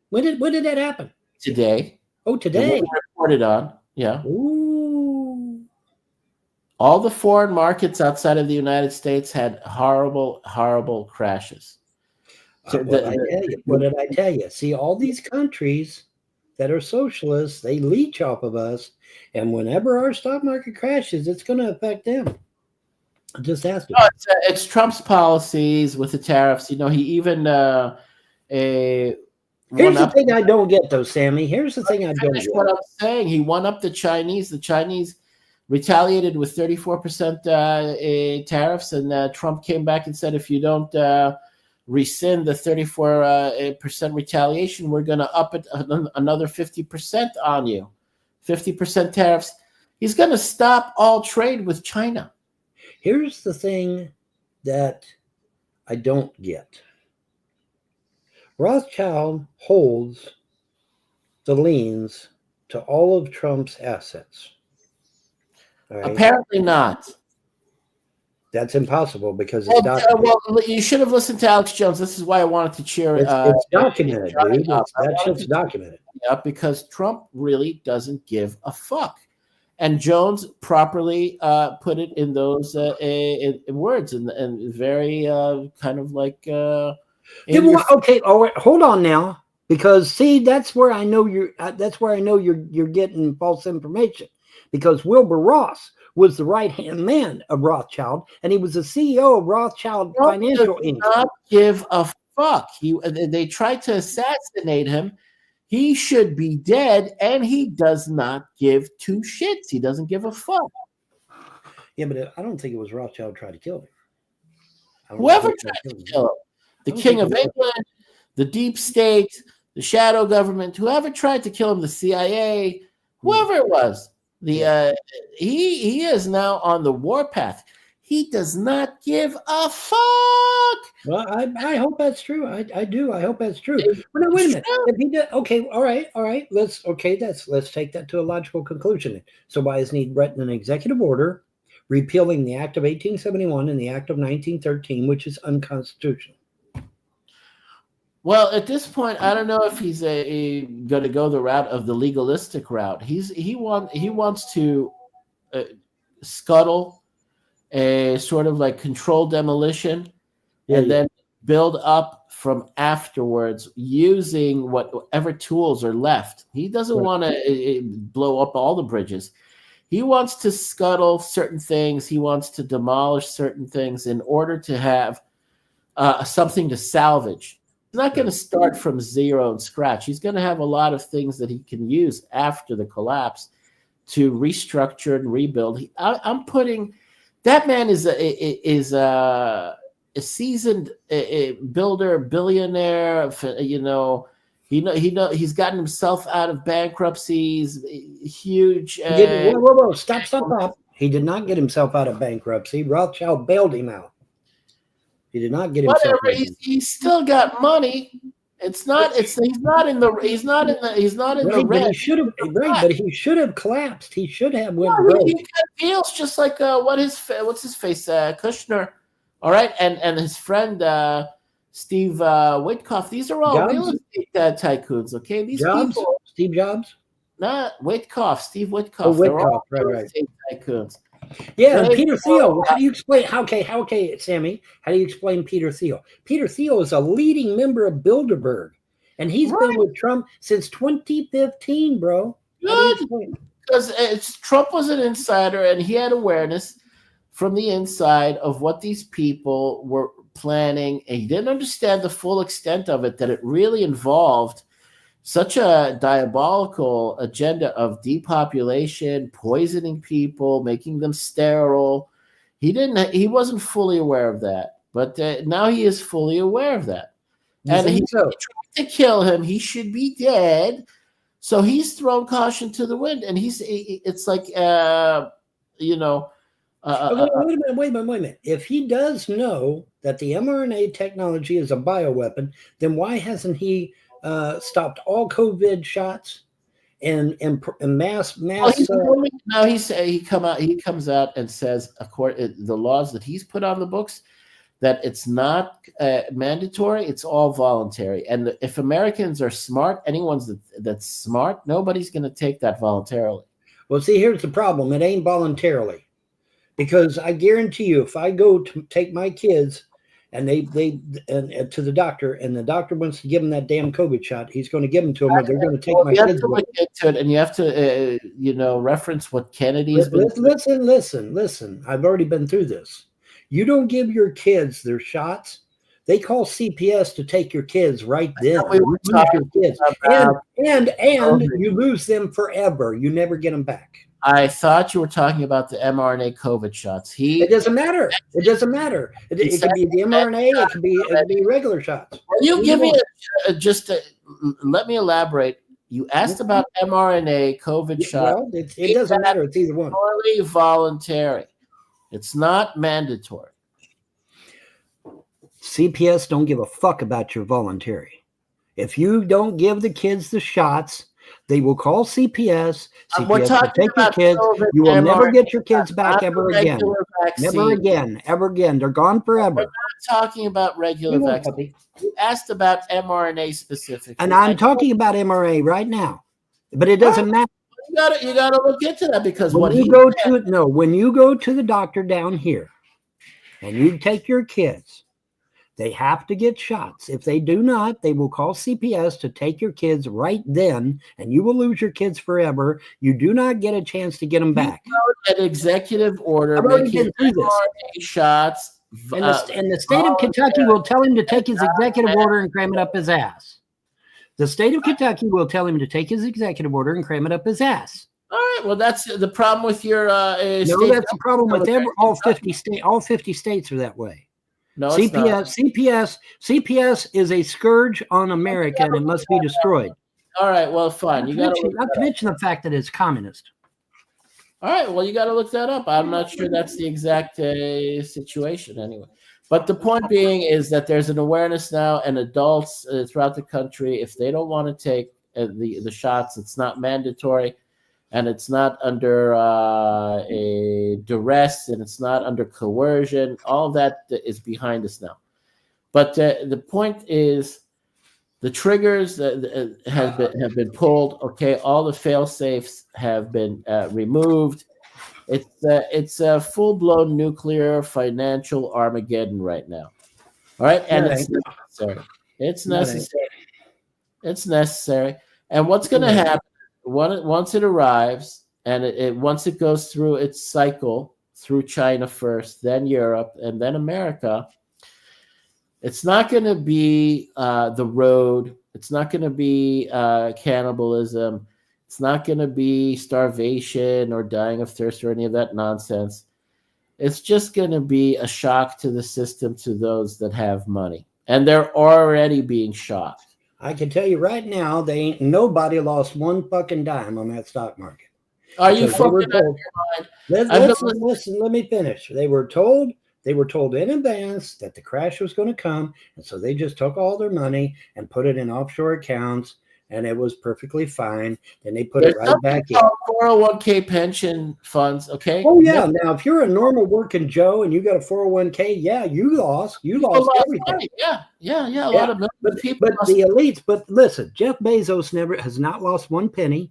When did that happen? Today. Oh, today. Reported on. Yeah. Ooh. All the foreign markets outside of the United States had horrible, horrible crashes. What did I tell you? See, all these countries that are socialists, they leech off of us. And whenever our stock market crashes, it's going to affect them. It just has to. No, it's Trump's policies with the tariffs. You know, he even Here's the thing I don't get, though, Sammy. Here's the thing I don't get. What I'm saying, he won up the Chinese. The Chinese retaliated with 34% tariffs, and Trump came back and said, if you don't rescind the 34% retaliation, we're going to up it another 50% on you. 50% tariffs. He's going to stop all trade with China. Here's the thing that I don't get. Rothschild holds the liens to all of Trump's assets. Right? Apparently not. That's impossible because it's Well, documented. well, you should have listened to Alex Jones. This is why I wanted to cheer. It's documented, dude. Up. That shit's documented. Up because Trump really doesn't give a fuck. And Jones properly put it in those in words and very kind of like. Okay, all right, hold on now, because see, that's where I know you're. That's where I know you're getting false information, because Wilbur Ross was the right-hand man of Rothschild, and he was the CEO of Rothschild Financial Inc. Not give a fuck. They tried to assassinate him. He should be dead, and he does not give two shits. He doesn't give a fuck. Yeah, but I don't think it was Rothschild tried to kill him. Whoever tried to kill him, the King of England, the deep state, the shadow government, whoever tried to kill him, the CIA, whoever it was, he is now on the warpath. He does not give a fuck. Well, I hope that's true. I do. I hope that's true. But no, wait a minute. If he did, okay, all right. Let's take that to a logical conclusion. So why isn't he written an executive order repealing the Act of 1871 and the Act of 1913, which is unconstitutional? Well, at this point, I don't know if he's going to go the route of the legalistic route. He wants to scuttle a sort of like controlled demolition, and then build up from afterwards using whatever tools are left. He doesn't want to blow up all the bridges. He wants to scuttle certain things. He wants to demolish certain things in order to have something to salvage. He's not going to start from zero and scratch. He's going to have a lot of things that he can use after the collapse to restructure and rebuild. I'm putting that man is a seasoned builder, billionaire. He's gotten himself out of bankruptcies. Huge. Whoa! Stop! He did not get himself out of bankruptcy. Rothschild bailed him out. He did not get himself. Whatever. He's still got money. He's not in the red. He should have but he should have collapsed. He should have went broke. He got deals just like what's his face Kushner, all right, and his friend Steve Witkoff. These are all real estate tycoons. Okay, these people. Steve Jobs. Not Witkoff. Steve Witkoff. Oh, Witkoff. They're all real estate tycoons. Yeah, and Peter Thiel. How do you explain? Okay, Sammy. How do you explain Peter Thiel? Peter Thiel is a leading member of Bilderberg, and he's been with Trump since 2015, bro. Good, because Trump was an insider, and he had awareness from the inside of what these people were planning, and he didn't understand the full extent of it. That it really involved such a diabolical agenda of depopulation, poisoning people, making them sterile. He wasn't fully aware of that, but now he is fully aware of that. And he tried to kill him. He should be dead. So he's thrown caution to the wind, and it's like, wait a minute. If he does know that the mRNA technology is a bioweapon, then why hasn't he stopped all COVID shots and mass? Well, he comes out and says, according the laws that he's put on the books, that it's not mandatory; it's all voluntary. And if Americans are smart, anyone's that's smart, nobody's going to take that voluntarily. Well, see, here's the problem: it ain't voluntarily, because I guarantee you, if I go to take my kids and they to the doctor, and the doctor wants to give them that damn COVID shot, he's going to give them to them, or they're going to take my kids. You have to look into it, and you have to, reference what Kennedy's been. Listen. I've already been through this. You don't give your kids their shots. They call CPS to take your kids right then. You lose them forever. You never get them back. I thought you were talking about the mRNA COVID shots. It doesn't matter. It could be the mRNA. It could be regular shots. You give me let me elaborate. You asked about mRNA COVID shot. Well, it doesn't matter. It's either one. Purely voluntary. It's not mandatory. CPS don't give a fuck about your voluntary. If you don't give the kids the shots, They will call CPS. We're CPS will talking take your about kids. COVID You will never mRNA, get your kids back not ever the again. regular Never vaccine. again. Ever again. They're gone forever. We're not talking about regular We won't, vaccine. puppy. You asked about mRNA specifically. And I'm talking about mRNA right now. But it doesn't matter. You gotta look into that, because When what you he go said, when you go to the doctor down here and you take your kids, they have to get shots. If they do not, they will call CPS to take your kids right then, and you will lose your kids forever. You do not get a chance to get them back. an executive order I've already making been through this. mRNA shots. And the state of Kentucky will tell him to take his executive order and cram it up his ass. The state of Kentucky will tell him to take his executive order and cram it up his ass. All right. Well, that's the problem with your No, state that's the problem with all 50 states. All 50 states are that way. No, it's not. CPS is a scourge on America, and it must be destroyed. All right. Well, fine. Not to mention the fact that it's communist. All right. Well, you got to look that up. I'm not sure that's the exact situation anyway. But the point being is that there's an awareness now, and adults throughout the country, if they don't want to take the shots, it's not mandatory, and it's not under a duress, and it's not under coercion. All of that is behind us now. But the point is, the triggers have been pulled. Okay, all the fail safes have been removed. It's a full-blown nuclear financial Armageddon right now. All right, and it's necessary. It's necessary. It's necessary. And what's going to happen once it arrives, and once it goes through its cycle through China first, then Europe, and then America, it's not going to be the road. It's not going to be cannibalism. It's not going to be starvation or dying of thirst or any of that nonsense. It's just going to be a shock to the system, to those that have money. And they're already being shocked. I can tell you right now, nobody lost one fucking dime on that stock market. Are you fucking out of your mind? Listen, let me finish. They were told in advance that the crash was going to come, and so they just took all their money and put it in offshore accounts, and it was perfectly fine. Then they put it right back in. 401k pension funds, okay? Oh yeah. Now, if you're a normal working Joe and you got a 401k, yeah, you lost everything. Money. Yeah. A lot of people. But the elites. But listen, Jeff Bezos has not lost one penny.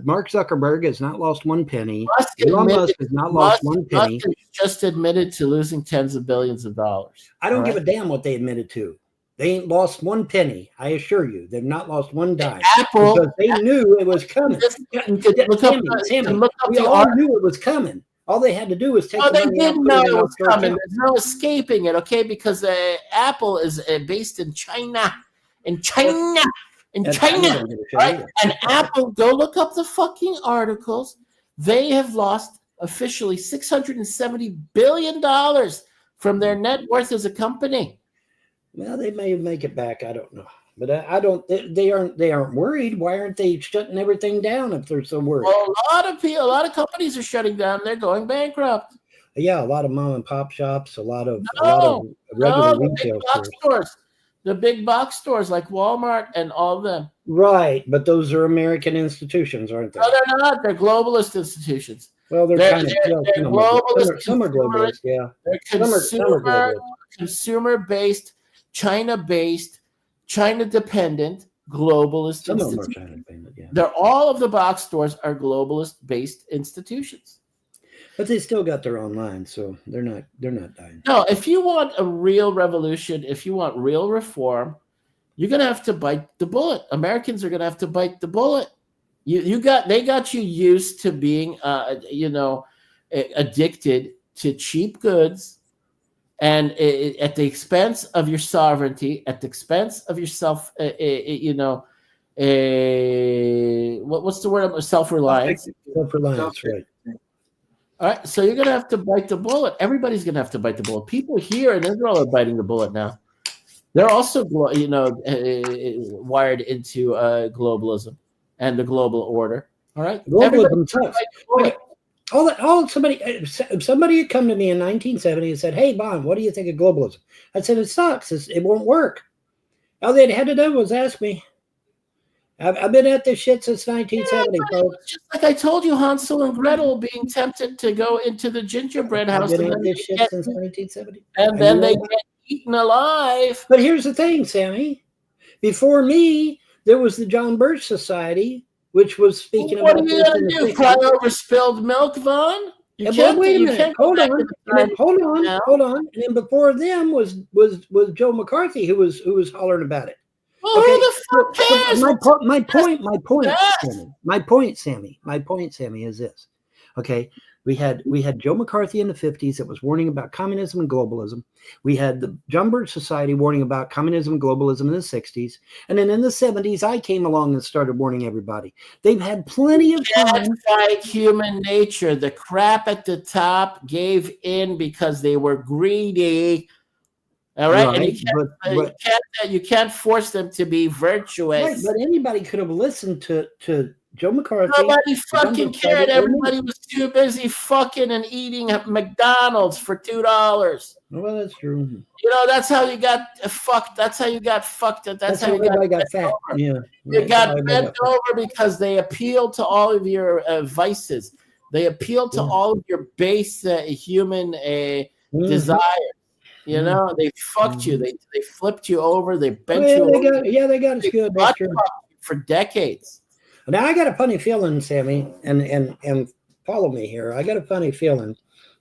Mark Zuckerberg has not lost one penny. Elon Musk has not lost one penny. Musk just admitted to losing tens of billions of dollars. I don't give a damn what they admitted to. They ain't lost one penny. I assure you, they've not lost one dime. Apple, because they knew it was coming. Sammy, we all knew it was coming. All they had to do was take. Oh, they didn't know it was coming. There's no escaping it, okay? Because Apple is based in China, right? And Apple, go look up the fucking articles. They have lost officially $670 billion from their net worth as a company. Well, they may make it back. I don't know, but I don't. They aren't worried. Why aren't they shutting everything down if they're so worried? Well, a lot of companies are shutting down. They're going bankrupt. Yeah, a lot of mom and pop shops, a lot of regular retail stores. The big box stores like Walmart and all of them. Right, but those are American institutions, aren't they? No, they're not. They're globalist institutions. Well, they're kind of globalist. Some are globalist, yeah. They're consumer-based, China-based, China-dependent globalist Some institutions. of them are China-dependent, yeah. They're all of the box stores are globalist-based institutions. But they still got their own line, so they're not dying. No, if you want a real revolution, if you want real reform, you're gonna have to bite the bullet. Americans are gonna have to bite the bullet. They got you used to being addicted to cheap goods, and at the expense of your sovereignty, at the expense of yourself, what's the word? Self-reliance. Self-reliance, right. All right, so you're going to have to bite the bullet. Everybody's going to have to bite the bullet. People here in Israel are biting the bullet now. They're also, wired into globalism and the global order. All right, globalism sucks. Somebody had come to me in 1970 and said, "Hey, Bon, what do you think of globalism?" I said, "It sucks. It won't work." All they had to do was ask me. I've been at this shit since 1970, Yeah, but it folks. was just like I told you, Hansel and Gretel being tempted to go into the gingerbread I've house, been and at then this they shit get, since 1970. and I then they know. get eaten alive. But here's the thing, Sammy. Before me, there was the John Birch Society, which was speaking What are about you this gonna in the do? 60s. Cry over spilled milk, Vaughn? You And can't. wait a You minute. can't go Hold back on. to the And then, time hold on. now. Hold on. And then before them was Joe McCarthy who was hollering about it. Well, Okay. who the fuck cares? My point, Sammy, is this. Okay. We had Joe McCarthy in the 50s that was warning about communism and globalism. We had the John Birch Society warning about communism and globalism in the 60s. And then in the 70s, I came along and started warning everybody. They've had plenty of time. Fight human nature. The crap at the top gave in because they were greedy. All right, and you can't force them to be virtuous. Right, but anybody could have listened to Joe McCarthy. Nobody fucking cared. Everybody was too busy fucking and eating at McDonald's for $2. Well, that's true. You know, that's how you got fucked. That's how you got fucked. That's how you got fat. Over. Yeah, you got bent over because they appealed to all of your vices. They appealed to all of your base human desires. You know, they fucked you. They flipped you over. They bent you over. They got us good. That's true. For decades. Now I got a funny feeling, Sammy, and follow me here. I got a funny feeling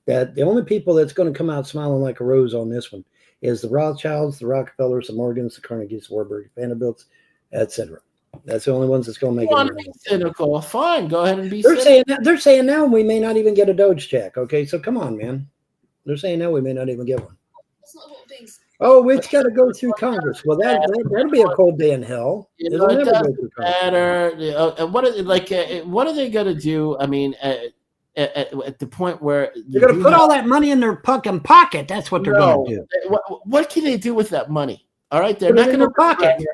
that the only people that's going to come out smiling like a rose on this one is the Rothschilds, the Rockefellers, the Morgans, the Carnegies, the Warburg, Vanderbilts, etc. That's the only ones that's going to make it. Be cynical. Fine, go ahead and be. They're saying now we may not even get a Doge check. Okay, so come on, man. They're saying now we may not even get one. Oh, it's got to go through Congress. Well, that'll be a cold day in hell. You know, it doesn't matter. And what are they going to do? I mean, at the point where they're going to put all that money in their fucking pocket. That's what they're going to do. What can they do with that money? All right, they're put not going to pocket.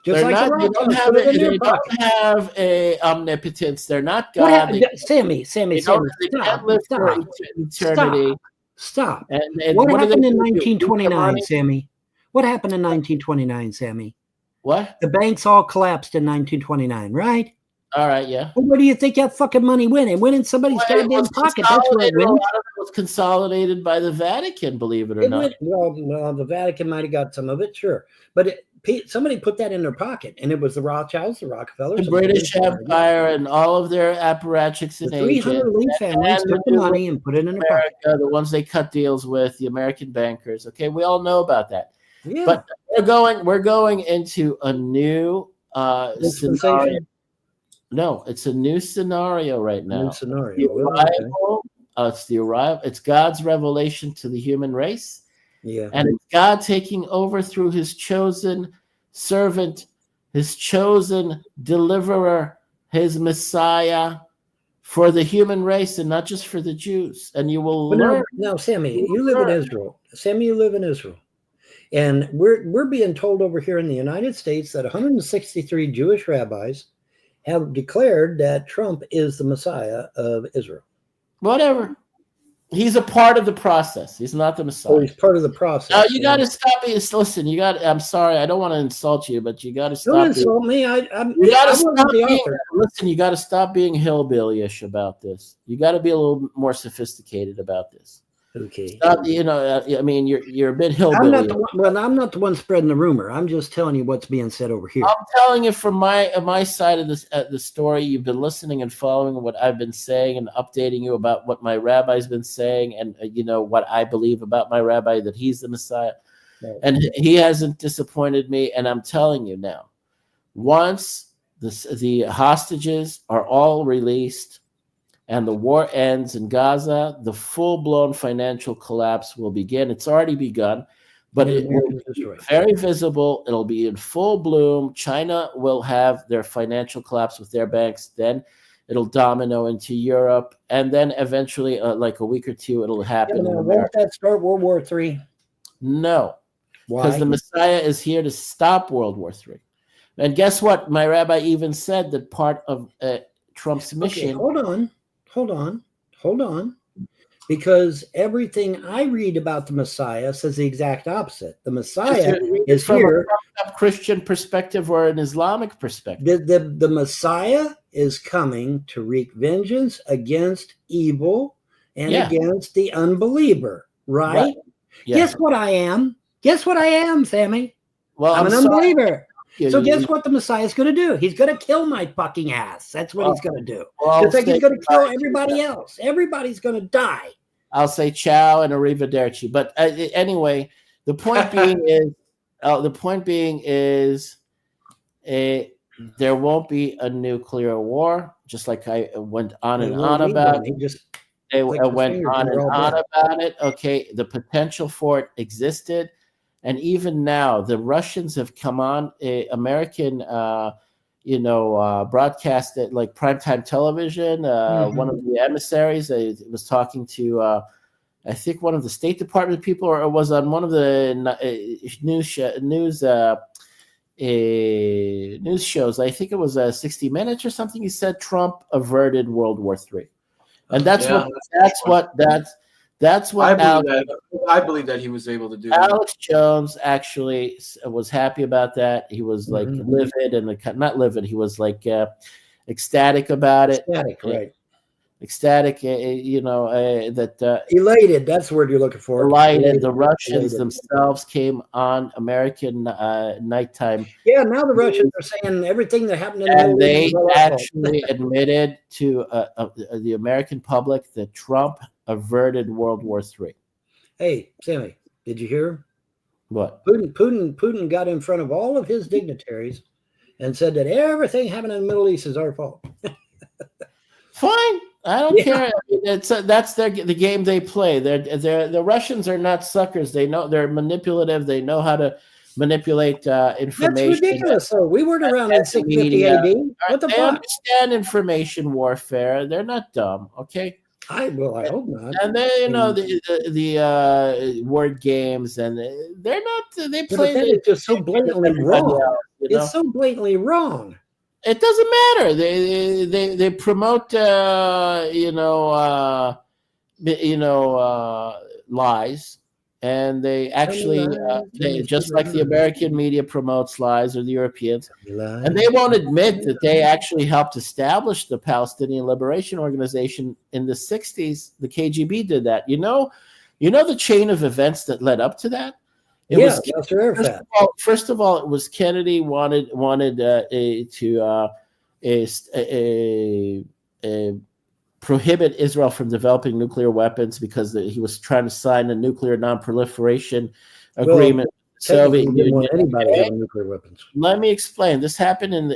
Just like they don't have a omnipotence. They're not God. Sammy, they can't live for eternity. Stop. And what happened in 1929, Sammy? What happened in 1929, Sammy? What? The banks all collapsed in 1929, right? All right, yeah. Well, where do you think that fucking money went? It went in somebody's goddamn pocket. That's where it went. A lot of it was consolidated by the Vatican, believe it or not. Well, the Vatican might have got some of it, sure. But somebody put that in their pocket, and it was the Rothschilds, the Rockefellers, the British Empire, and all of their apparatics and 300 elite families took the money and put it in their pocket. The ones they cut deals with, the American bankers. Okay, we all know about that. Yeah. But we're going into a new scenario. No, it's a new scenario right now. New scenario. It's God's revelation to the human race. Yeah. And it's God taking over through his chosen servant, his chosen deliverer, his Messiah for the human race and not just for the Jews. And you will learn. Now, Sammy, you live in Israel. Sammy, you live in Israel. And we're being told over here in the United States that 163 Jewish rabbis have declared that Trump is the Messiah of Israel. Whatever. He's a part of the process. He's not the Messiah. Oh, he's part of the process. Now you got to stop me. Listen, I'm sorry. I don't want to insult you, but you got to stop. Don't insult me. You got to stop being. Listen, you got to stop being hillbilly-ish about this. You got to be a little more sophisticated about this. Okay. Stop, I mean, you're a bit hillbilly. I'm not the one spreading the rumor. I'm just telling you what's being said over here. I'm telling you from my side of this the story. You've been listening and following what I've been saying and updating you about what my rabbi's been saying and what I believe about my rabbi, that he's the Messiah. Right. And he hasn't disappointed me. And I'm telling you now, once the hostages are all released and the war ends in Gaza, the full-blown financial collapse will begin. It's already begun, but it will be very visible. It'll be in full bloom. China will have their financial collapse with their banks. Then it'll domino into Europe. And then eventually, like a week or two, it'll happen in America. Won't that start World War III? No. Why? Because the Messiah is here to stop World War III. And guess what? My rabbi even said that part of Trump's mission... Okay, hold on. because everything I read about the Messiah says the exact opposite. The Messiah is from here. a Christian perspective or an Islamic perspective. The Messiah is coming to wreak vengeance against evil and against the unbeliever, right? Yeah. Guess what I am? Guess what I am, Sammy? Well, I'm an sorry. unbeliever. So guess what the Messiah is going to do? He's going to kill my fucking ass. That's what he's going to do. Just like he's going to kill everybody else. Everybody's going to die. I'll say ciao and arrivederci. But anyway, the point being is, there won't be a nuclear war. Just like I went on and on about. They went on and on about it. Okay, the potential for it existed. And even now, the Russians have come on American, broadcast at like primetime television. One of the emissaries was talking to, I think, one of the State Department people, or was on one of the news shows. I think it was 60 Minutes or something. He said Trump averted World War III, and that's what I believe that he was able to do. Alex Jones actually was happy about that. He was like livid and not livid. He was like ecstatic about it. Right. Ecstatic, that elated. That's the word you're looking for. Elated. The Russians themselves came on American nighttime. Yeah, now the Russians are saying everything that happened in and they actually admitted to the American public that Trump averted World War III. Hey, Sammy, did you hear? What? Putin got in front of all of his dignitaries and said that everything happening in the Middle East is our fault. Fine, I don't care. That's the game they play. The Russians are not suckers. They know they're manipulative. They know how to manipulate information. That's ridiculous. So we weren't around in 650 AD. What the fuck? They understand information warfare. They're not dumb. Okay. I hope not. And then the word games, and they're not. They play. It's just so blatantly wrong. It's so blatantly wrong. It doesn't matter. They promote lies, and they actually they just like the American media promotes lies, or the Europeans, and they won't admit that they actually helped establish the Palestinian Liberation Organization in the 60s. The KGB did that. You know the chain of events that led up to that. First of all, it was Kennedy wanted to prohibit Israel from developing nuclear weapons because he was trying to sign a nuclear non-proliferation agreement. Soviet Union. Anybody having nuclear weapons? Let me explain. This happened in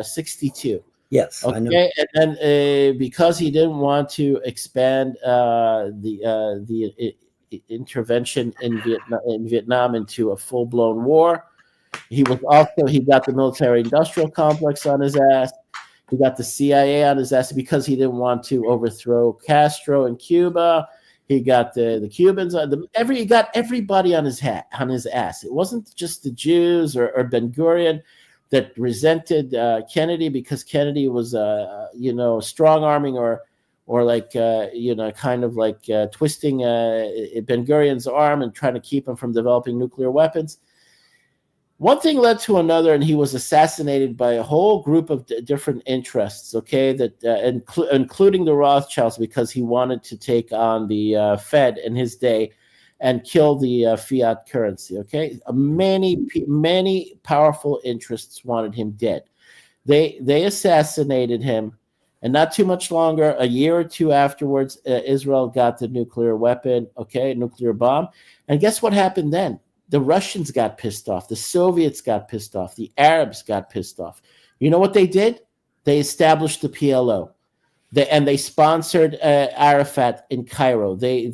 62. Yes, okay, I know. And then because he didn't want to expand the intervention in Vietnam into a full-blown war, he got the military-industrial complex on his ass. He got the CIA on his ass because he didn't want to overthrow Castro in Cuba. He got the Cubans he got everybody on his ass. It wasn't just the Jews or Ben-Gurion that resented Kennedy because Kennedy was strong arming or kind of like twisting Ben-Gurion's arm and trying to keep him from developing nuclear weapons. One thing led to another, and he was assassinated by a whole group of different interests, okay, that including the Rothschilds, because he wanted to take on the Fed in his day and kill the fiat currency, okay? Many powerful interests wanted him dead. They assassinated him, and not too much longer, a year or two afterwards, Israel got the nuclear weapon, okay, nuclear bomb. And guess what happened then? The Russians got pissed off. The Soviets got pissed off. The Arabs got pissed off. You know what they did? They established the PLO. They sponsored Arafat in Cairo. They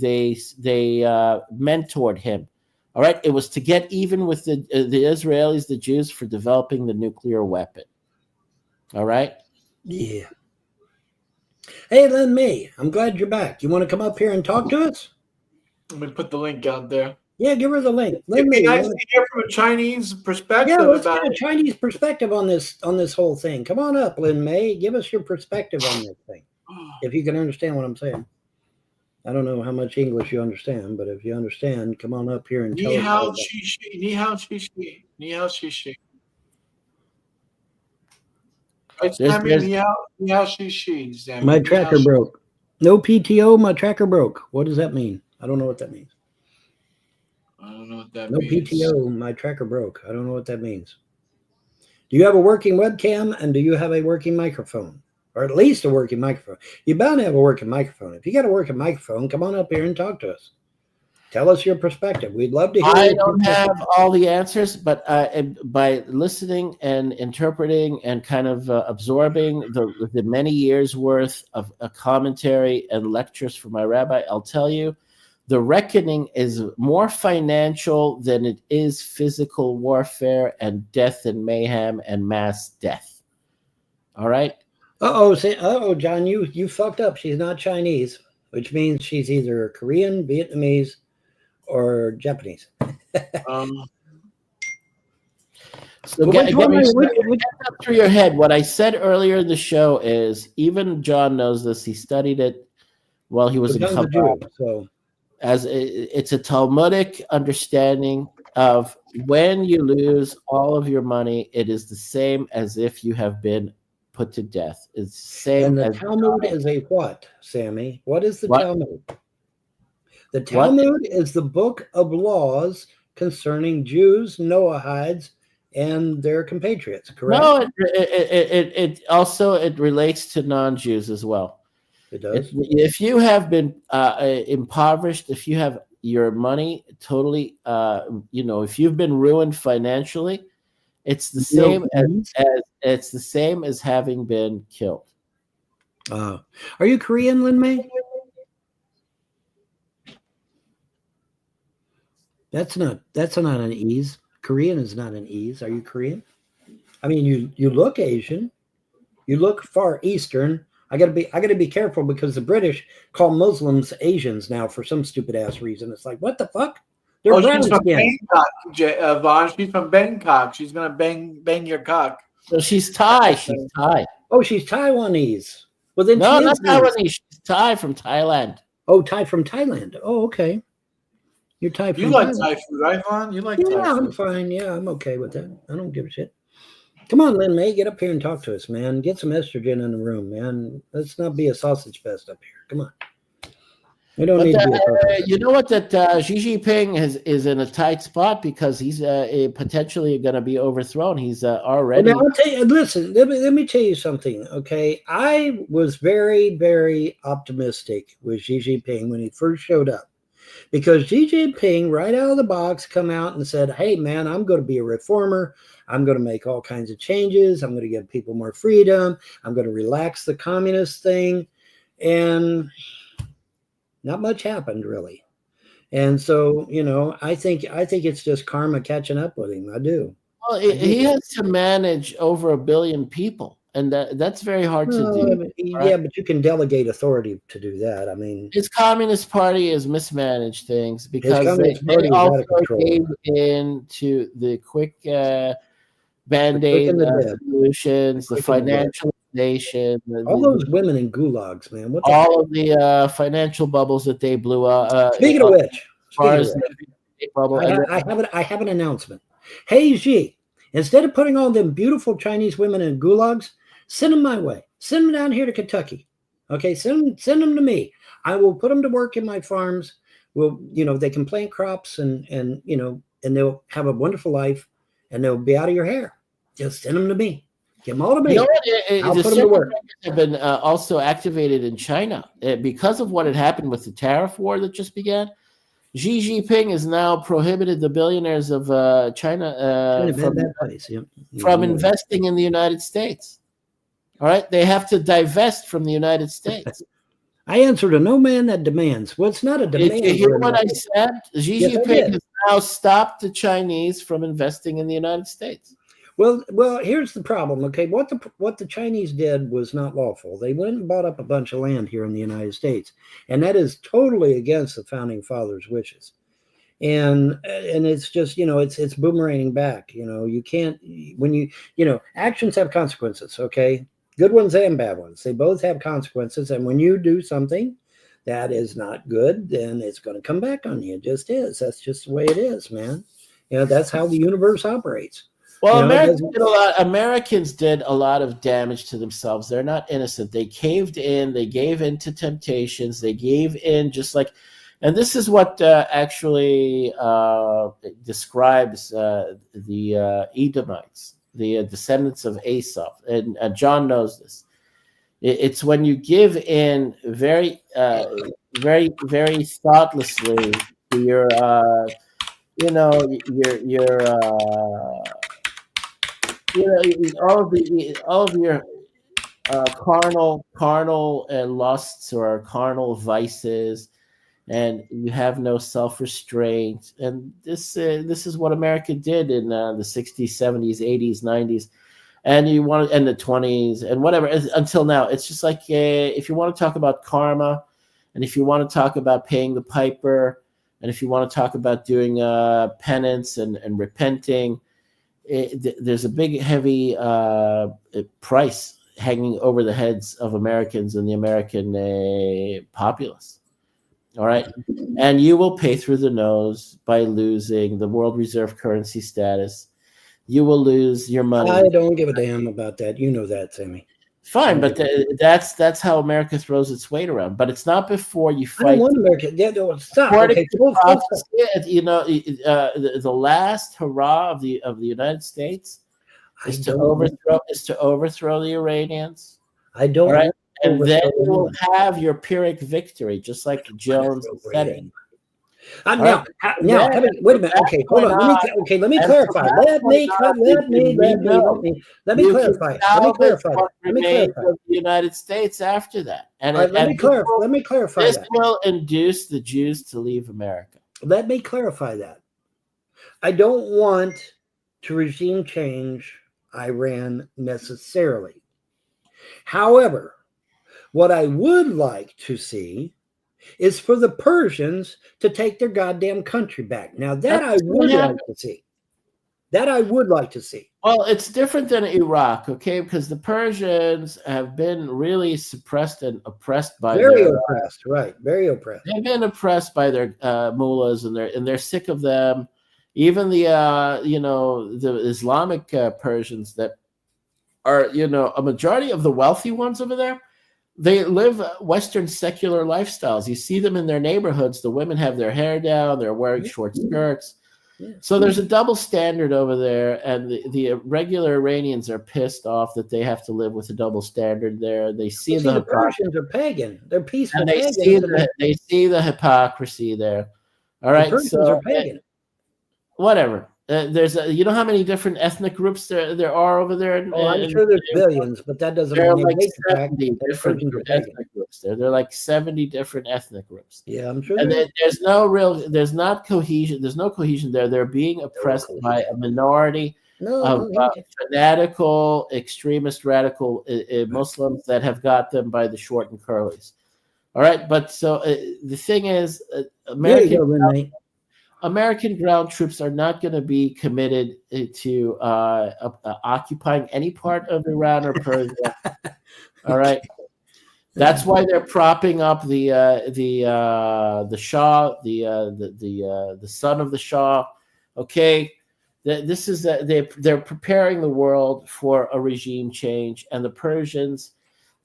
mentored him. All right? It was to get even with the Israelis, the Jews, for developing the nuclear weapon. All right? Yeah. Hey, Lynn May, I'm glad you're back. You want to come up here and talk to us? Let me put the link out there. Yeah, give her the link. It'd be nice to hear from a Chinese perspective. Yeah, let's get a Chinese perspective on this whole thing. Come on up, Lynn May. Give us your perspective on this thing, if you can understand what I'm saying. I don't know how much English you understand, but if you understand, come on up here and Ni tell us hao all about it. shi shi. Ni hao shi shi. Ni hao shi shi. Right, Sammy? There's Ni hao shi shi, Sammy. My Ni hao tracker shi. broke. No PTO, my tracker broke. What does that mean? I don't know what that means. I don't know what that No means. PTO, my tracker broke. I don't know what that means. Do you have a working webcam and do you have a working microphone? Or at least a working microphone. You're bound to have a working microphone. If you got a working microphone, come on up here and talk to us. Tell us your perspective. We'd love to hear I your don't perspective. have all the answers, but by listening and interpreting and kind of absorbing the many years worth of a commentary and lectures from my rabbi, I'll tell you, the reckoning is more financial than it is physical warfare and death and mayhem and mass death. All right. John, you fucked up. She's not Chinese, which means she's either Korean, Vietnamese, or Japanese. So But get which one that through your head. What I said earlier in the show is, even John knows this. He studied it while he was in John's a Chabad. Jew, so It's a Talmudic understanding of when you lose all of your money, it is the same as if you have been put to death. It's the same and the as Talmud is a what, Sammy? What is the What? Talmud? The What? Talmud is the book of laws concerning Jews, Noahides, and their compatriots, correct? No, it also it relates to non-Jews as well. It does. If you have been impoverished, if you have your money totally, if you've been ruined financially, it's the same it's the same as having been killed. Are you Korean, Lin May? That's not an ease. Korean is not an ease. Are you Korean? I mean, you look Asian. You look Far Eastern. I gotta be careful because the British call Muslims Asians now for some stupid ass reason. It's like, what the fuck? They're brown She's from skin. Bangkok, Vaughn. She's from Bangkok. She's gonna bang your cock. So she's Thai. She's Thai. Oh, she's Taiwanese. Well, then No, she not is Taiwanese. She's Thai from Thailand. Oh, Thai from Thailand. Oh, okay. You're Thai from You like Thailand. Thai food, right, Vaughn? You like Thai Yeah, I'm food. fine. Yeah, I'm okay with that. I don't give a shit. Come on, Lin May, get up here and talk to us, man. Get some estrogen in the room, man. Let's not be a sausage fest up here. Come on. We don't need to be a sausage fest. You know what? That Xi Jinping is in a tight spot because he's potentially going to be overthrown. He's already. Now, I'll tell you, listen, let me tell you something, okay? I was very, very optimistic with Xi Jinping when he first showed up. Because Xi Jinping, right out of the box, come out and said, hey, man, I'm going to be a reformer. I'm going to make all kinds of changes. I'm going to give people more freedom. I'm going to relax the communist thing. And not much happened, really. And so, I think it's just karma catching up with him. I do. Well, he has to manage over 1 billion people. And that's very hard to do. Yeah, but you can delegate authority to do that. I mean, his Communist Party has mismanaged things because they also gave in to the quick Band-Aid solutions, the financialization. All those women in gulags, man. All of the financial bubbles that they blew up. Speaking of which, I have an announcement. Hey, Xi, instead of putting all them beautiful Chinese women in gulags, send them my way. Send them down here to Kentucky. Okay, send them to me. I will put them to work in my farms. They can plant crops and they'll have a wonderful life and they'll be out of your hair. Just send them to me. Give them all to me. I'll put them to work. Have been also activated in China because of what had happened with the tariff war that just began. Xi Jinping has now prohibited the billionaires of China from investing in the United States. All right, they have to divest from the United States. I answer to no man that demands. Well, it's not a demand. Did you hear what I said? Xi Jinping has now stopped the Chinese from investing in the United States. Well, here's the problem. Okay, what the Chinese did was not lawful. They went and bought up a bunch of land here in the United States, and that is totally against the founding fathers' wishes. And it's just it's boomeranging back. You can't when actions have consequences. Okay, good ones and bad ones. They both have consequences, and when you do something that is not good, then it's going to come back on you. It just is. That's just the way it is, man. That's how the universe operates. Well, Americans did a lot of damage to themselves. They're not innocent. They caved in. They gave in to temptations. They gave in just like, and this is what actually describes the Edomites, the descendants of Esau. And John knows this. It's when you give in very, very thoughtlessly to your, all of your carnal lusts or carnal vices, and you have no self-restraint. And this is what America did in the 60s, 70s, 80s, 90s, and and the 20s and whatever until now. It's just like if you want to talk about karma, and if you want to talk about paying the piper, and if you want to talk about doing penance and repenting, there's a big, heavy price hanging over the heads of Americans and the American populace. All right. And you will pay through the nose by losing the world reserve currency status. You will lose your money. I don't give a damn about that. You know that, Sammy. Fine, but that's how America throws its weight around. But it's not before you fight. I don't want America. Yeah, no, stop. Okay, the last hurrah of the United States is to overthrow the Iranians. I don't. Right? And then you will have your Pyrrhic victory, just like Jones said it. Now, wait a minute. Okay, hold on. Let me clarify. Let me clarify. The United States after that, and let me clarify. This will induce the Jews to leave America. Let me clarify that. I don't want to regime change Iran necessarily. However, what I would like to see is for the Persians to take their goddamn country back. Now that I would like to see. That I would like to see. Well, it's different than Iraq, okay? Because the Persians have been really suppressed and oppressed by very oppressed. They've been oppressed by their mullahs, and they're sick of them. Even the the Islamic Persians that are a majority of the wealthy ones over there. They live Western secular lifestyles. You see them in their neighborhoods. The women have their hair down. They're wearing short skirts. Yeah. So there's a double standard over there, and the regular Iranians are pissed off that they have to live with a double standard there. They see the Persians are pagan. They're peaceful. And they see the hypocrisy there. All right, the Persians are pagan. Whatever. There's you know how many different ethnic groups there are over there? I'm sure there's billions, but that doesn't mean like 70 different ethnic groups there. There are like 70 different ethnic groups. Yeah, I'm sure. And there's no cohesion there. They're being oppressed by a minority of fanatical, extremist, radical Muslims that have got them by the short and curlies. All right, but so the thing is, American ground troops are not going to be committed to occupying any part of Iran or Persia. All right, that's why they're propping up the Shah, the son of the Shah. Okay, this is they're preparing the world for a regime change, and the Persians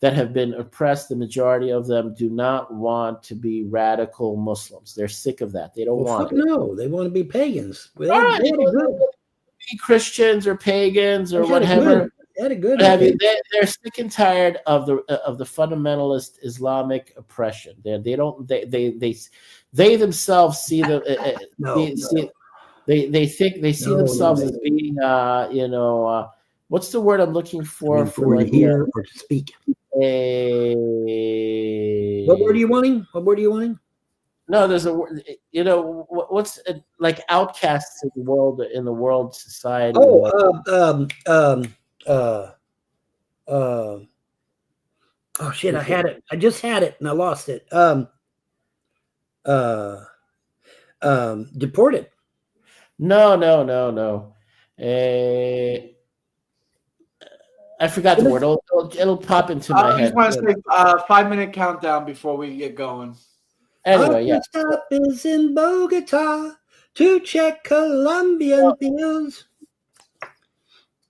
that have been oppressed, the majority of them do not want to be radical Muslims. They're sick of that. They don't want it. No, they want to be pagans. Be Christians or pagans or whatever. They're sick and tired of the fundamentalist Islamic oppression. They themselves see they see themselves as being what's the word I'm looking for to hear or to speak? What word are you wanting? No, there's a word. What's like outcasts in the world society. Oh shit! I had it. I just had it and I lost it. Deported. No. I I forgot the word. It'll pop into my I head. just want to say 5-minute countdown before we get going. Anyway, yeah. Our stop is in Bogota to check Colombian fields.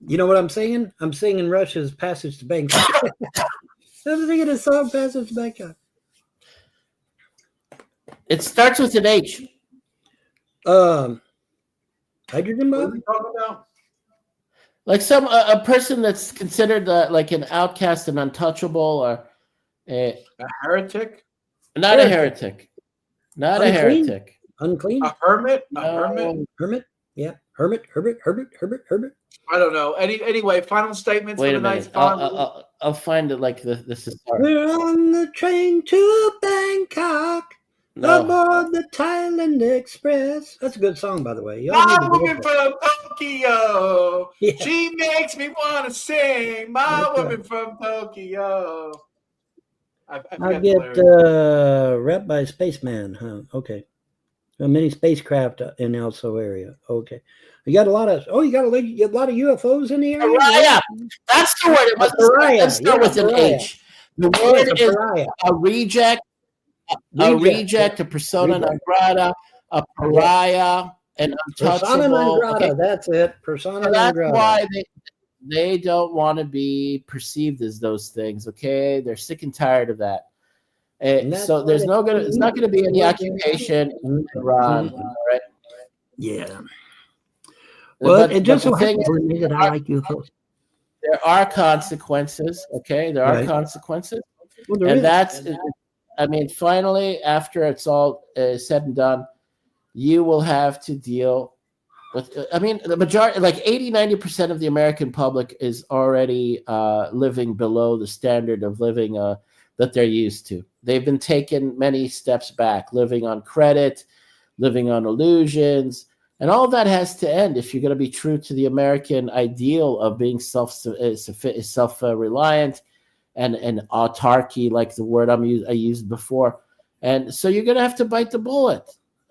You know what I'm singing? I'm singing Russia's Passage to Bangkok. I'm singing a song, Passage to Bangkok. It starts with an H. Hydrogen What are bomb? we talking about? Like a person that's considered like an outcast, an untouchable, or A heretic? not a heretic. Not a Unclean? heretic. Unclean? A hermit? A No. hermit? Hermit? Yeah. Herbert. I don't know. Anyway, final statements Wait for a the minute. night. I'll find it like this is sorry. We're on the train to Bangkok. No. Aboard the Thailand Express. That's a good song, by the way. Y'all need My to go woman with that. from Tokyo. Yeah. She makes me want to sing. My That's woman right. from Tokyo. I I forget the get lyrics. wrapped by a spaceman, huh? Okay. A mini spacecraft in El So area. Okay. You got a lot of UFOs in the area? Pariah. That's the word. It must pariah. Let's start Yeah, with an pariah. H. The Yeah, word it's a is pariah. a reject, a persona non grata, a pariah, an Persona non untouchable. grata. Okay, That's it. Persona so non that's grata. why they don't want to be perceived as those things. Okay, they're sick and tired of that. So there's it's not gonna be any occupation in Iran. All right. Yeah. Well, it just so happens that I like UFOs. There are consequences. Okay, there are Right. consequences, Well, there and is. that's. I mean, finally, after it's all said and done, you will have to deal with. I mean, the majority, like 80-90% of the American public, is already living below the standard of living that they're used to. They've been taking many steps back, living on credit, living on illusions, and all of that has to end if you're going to be true to the American ideal of being self-reliant and autarky, like the word I used before. And so you're going to have to bite the bullet.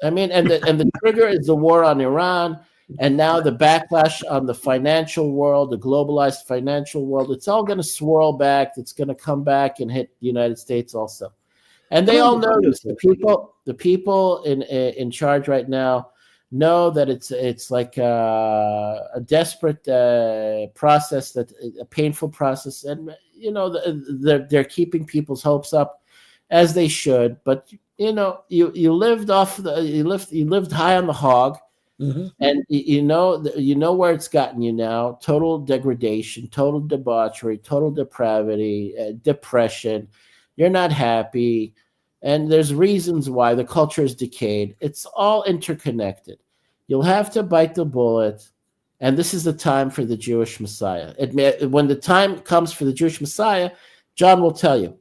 I mean, and the trigger is the war on Iran, and now the backlash on the financial world, the globalized financial world. It's all going to swirl back. It's going to come back and hit the United States also. And they all know this. The people in charge right now know that it's like a desperate process, that a painful process, and you know they're keeping people's hopes up, as they should. But you know, you lived high on the hog, and you know where it's gotten you now: total degradation, total debauchery, total depravity, depression. You're not happy. And there's reasons why the culture is decayed. It's all interconnected. You'll have to bite the bullet. And this is the time for the Jewish Messiah. When the time comes for the Jewish Messiah, John will tell you,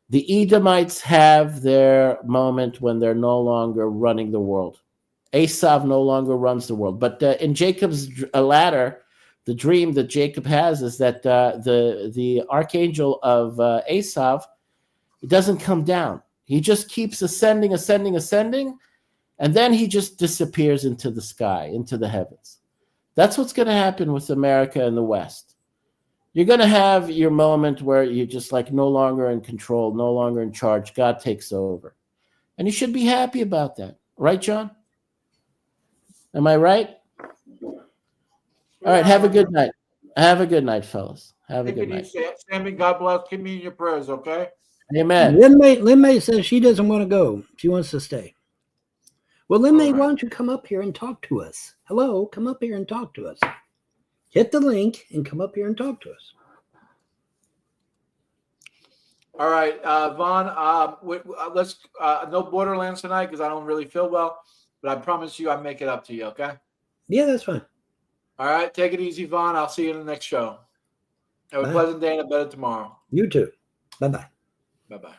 the Edomites have their moment when they're no longer running the world. Esav no longer runs the world. But in Jacob's ladder, the dream that Jacob has is that the archangel of Esav, it doesn't come down. He just keeps ascending, and then he just disappears into the sky, into the heavens. That's what's going to happen with America and the West. You're going to have your moment where you're just like no longer in control, no longer in charge. God takes over. And you should be happy about that. Right, John? Am I right? All right, have a good night. Have a good night, fellas. Have a good night. Sammy, God bless. Keep me in your prayers, okay? Amen. Lin May says she doesn't want to go. She wants to stay. Well, Lin May, why don't you come up here and talk to us? Hello, come up here and talk to us. Hit the link and come up here and talk to us. All right, Vaughn, let's no Borderlands tonight because I don't really feel well, but I promise you I'll make it up to you, okay? Yeah, that's fine. All right, take it easy, Vaughn. I'll see you in the next show. Have a pleasant day and a better tomorrow. You too. Bye-bye. Bye-bye.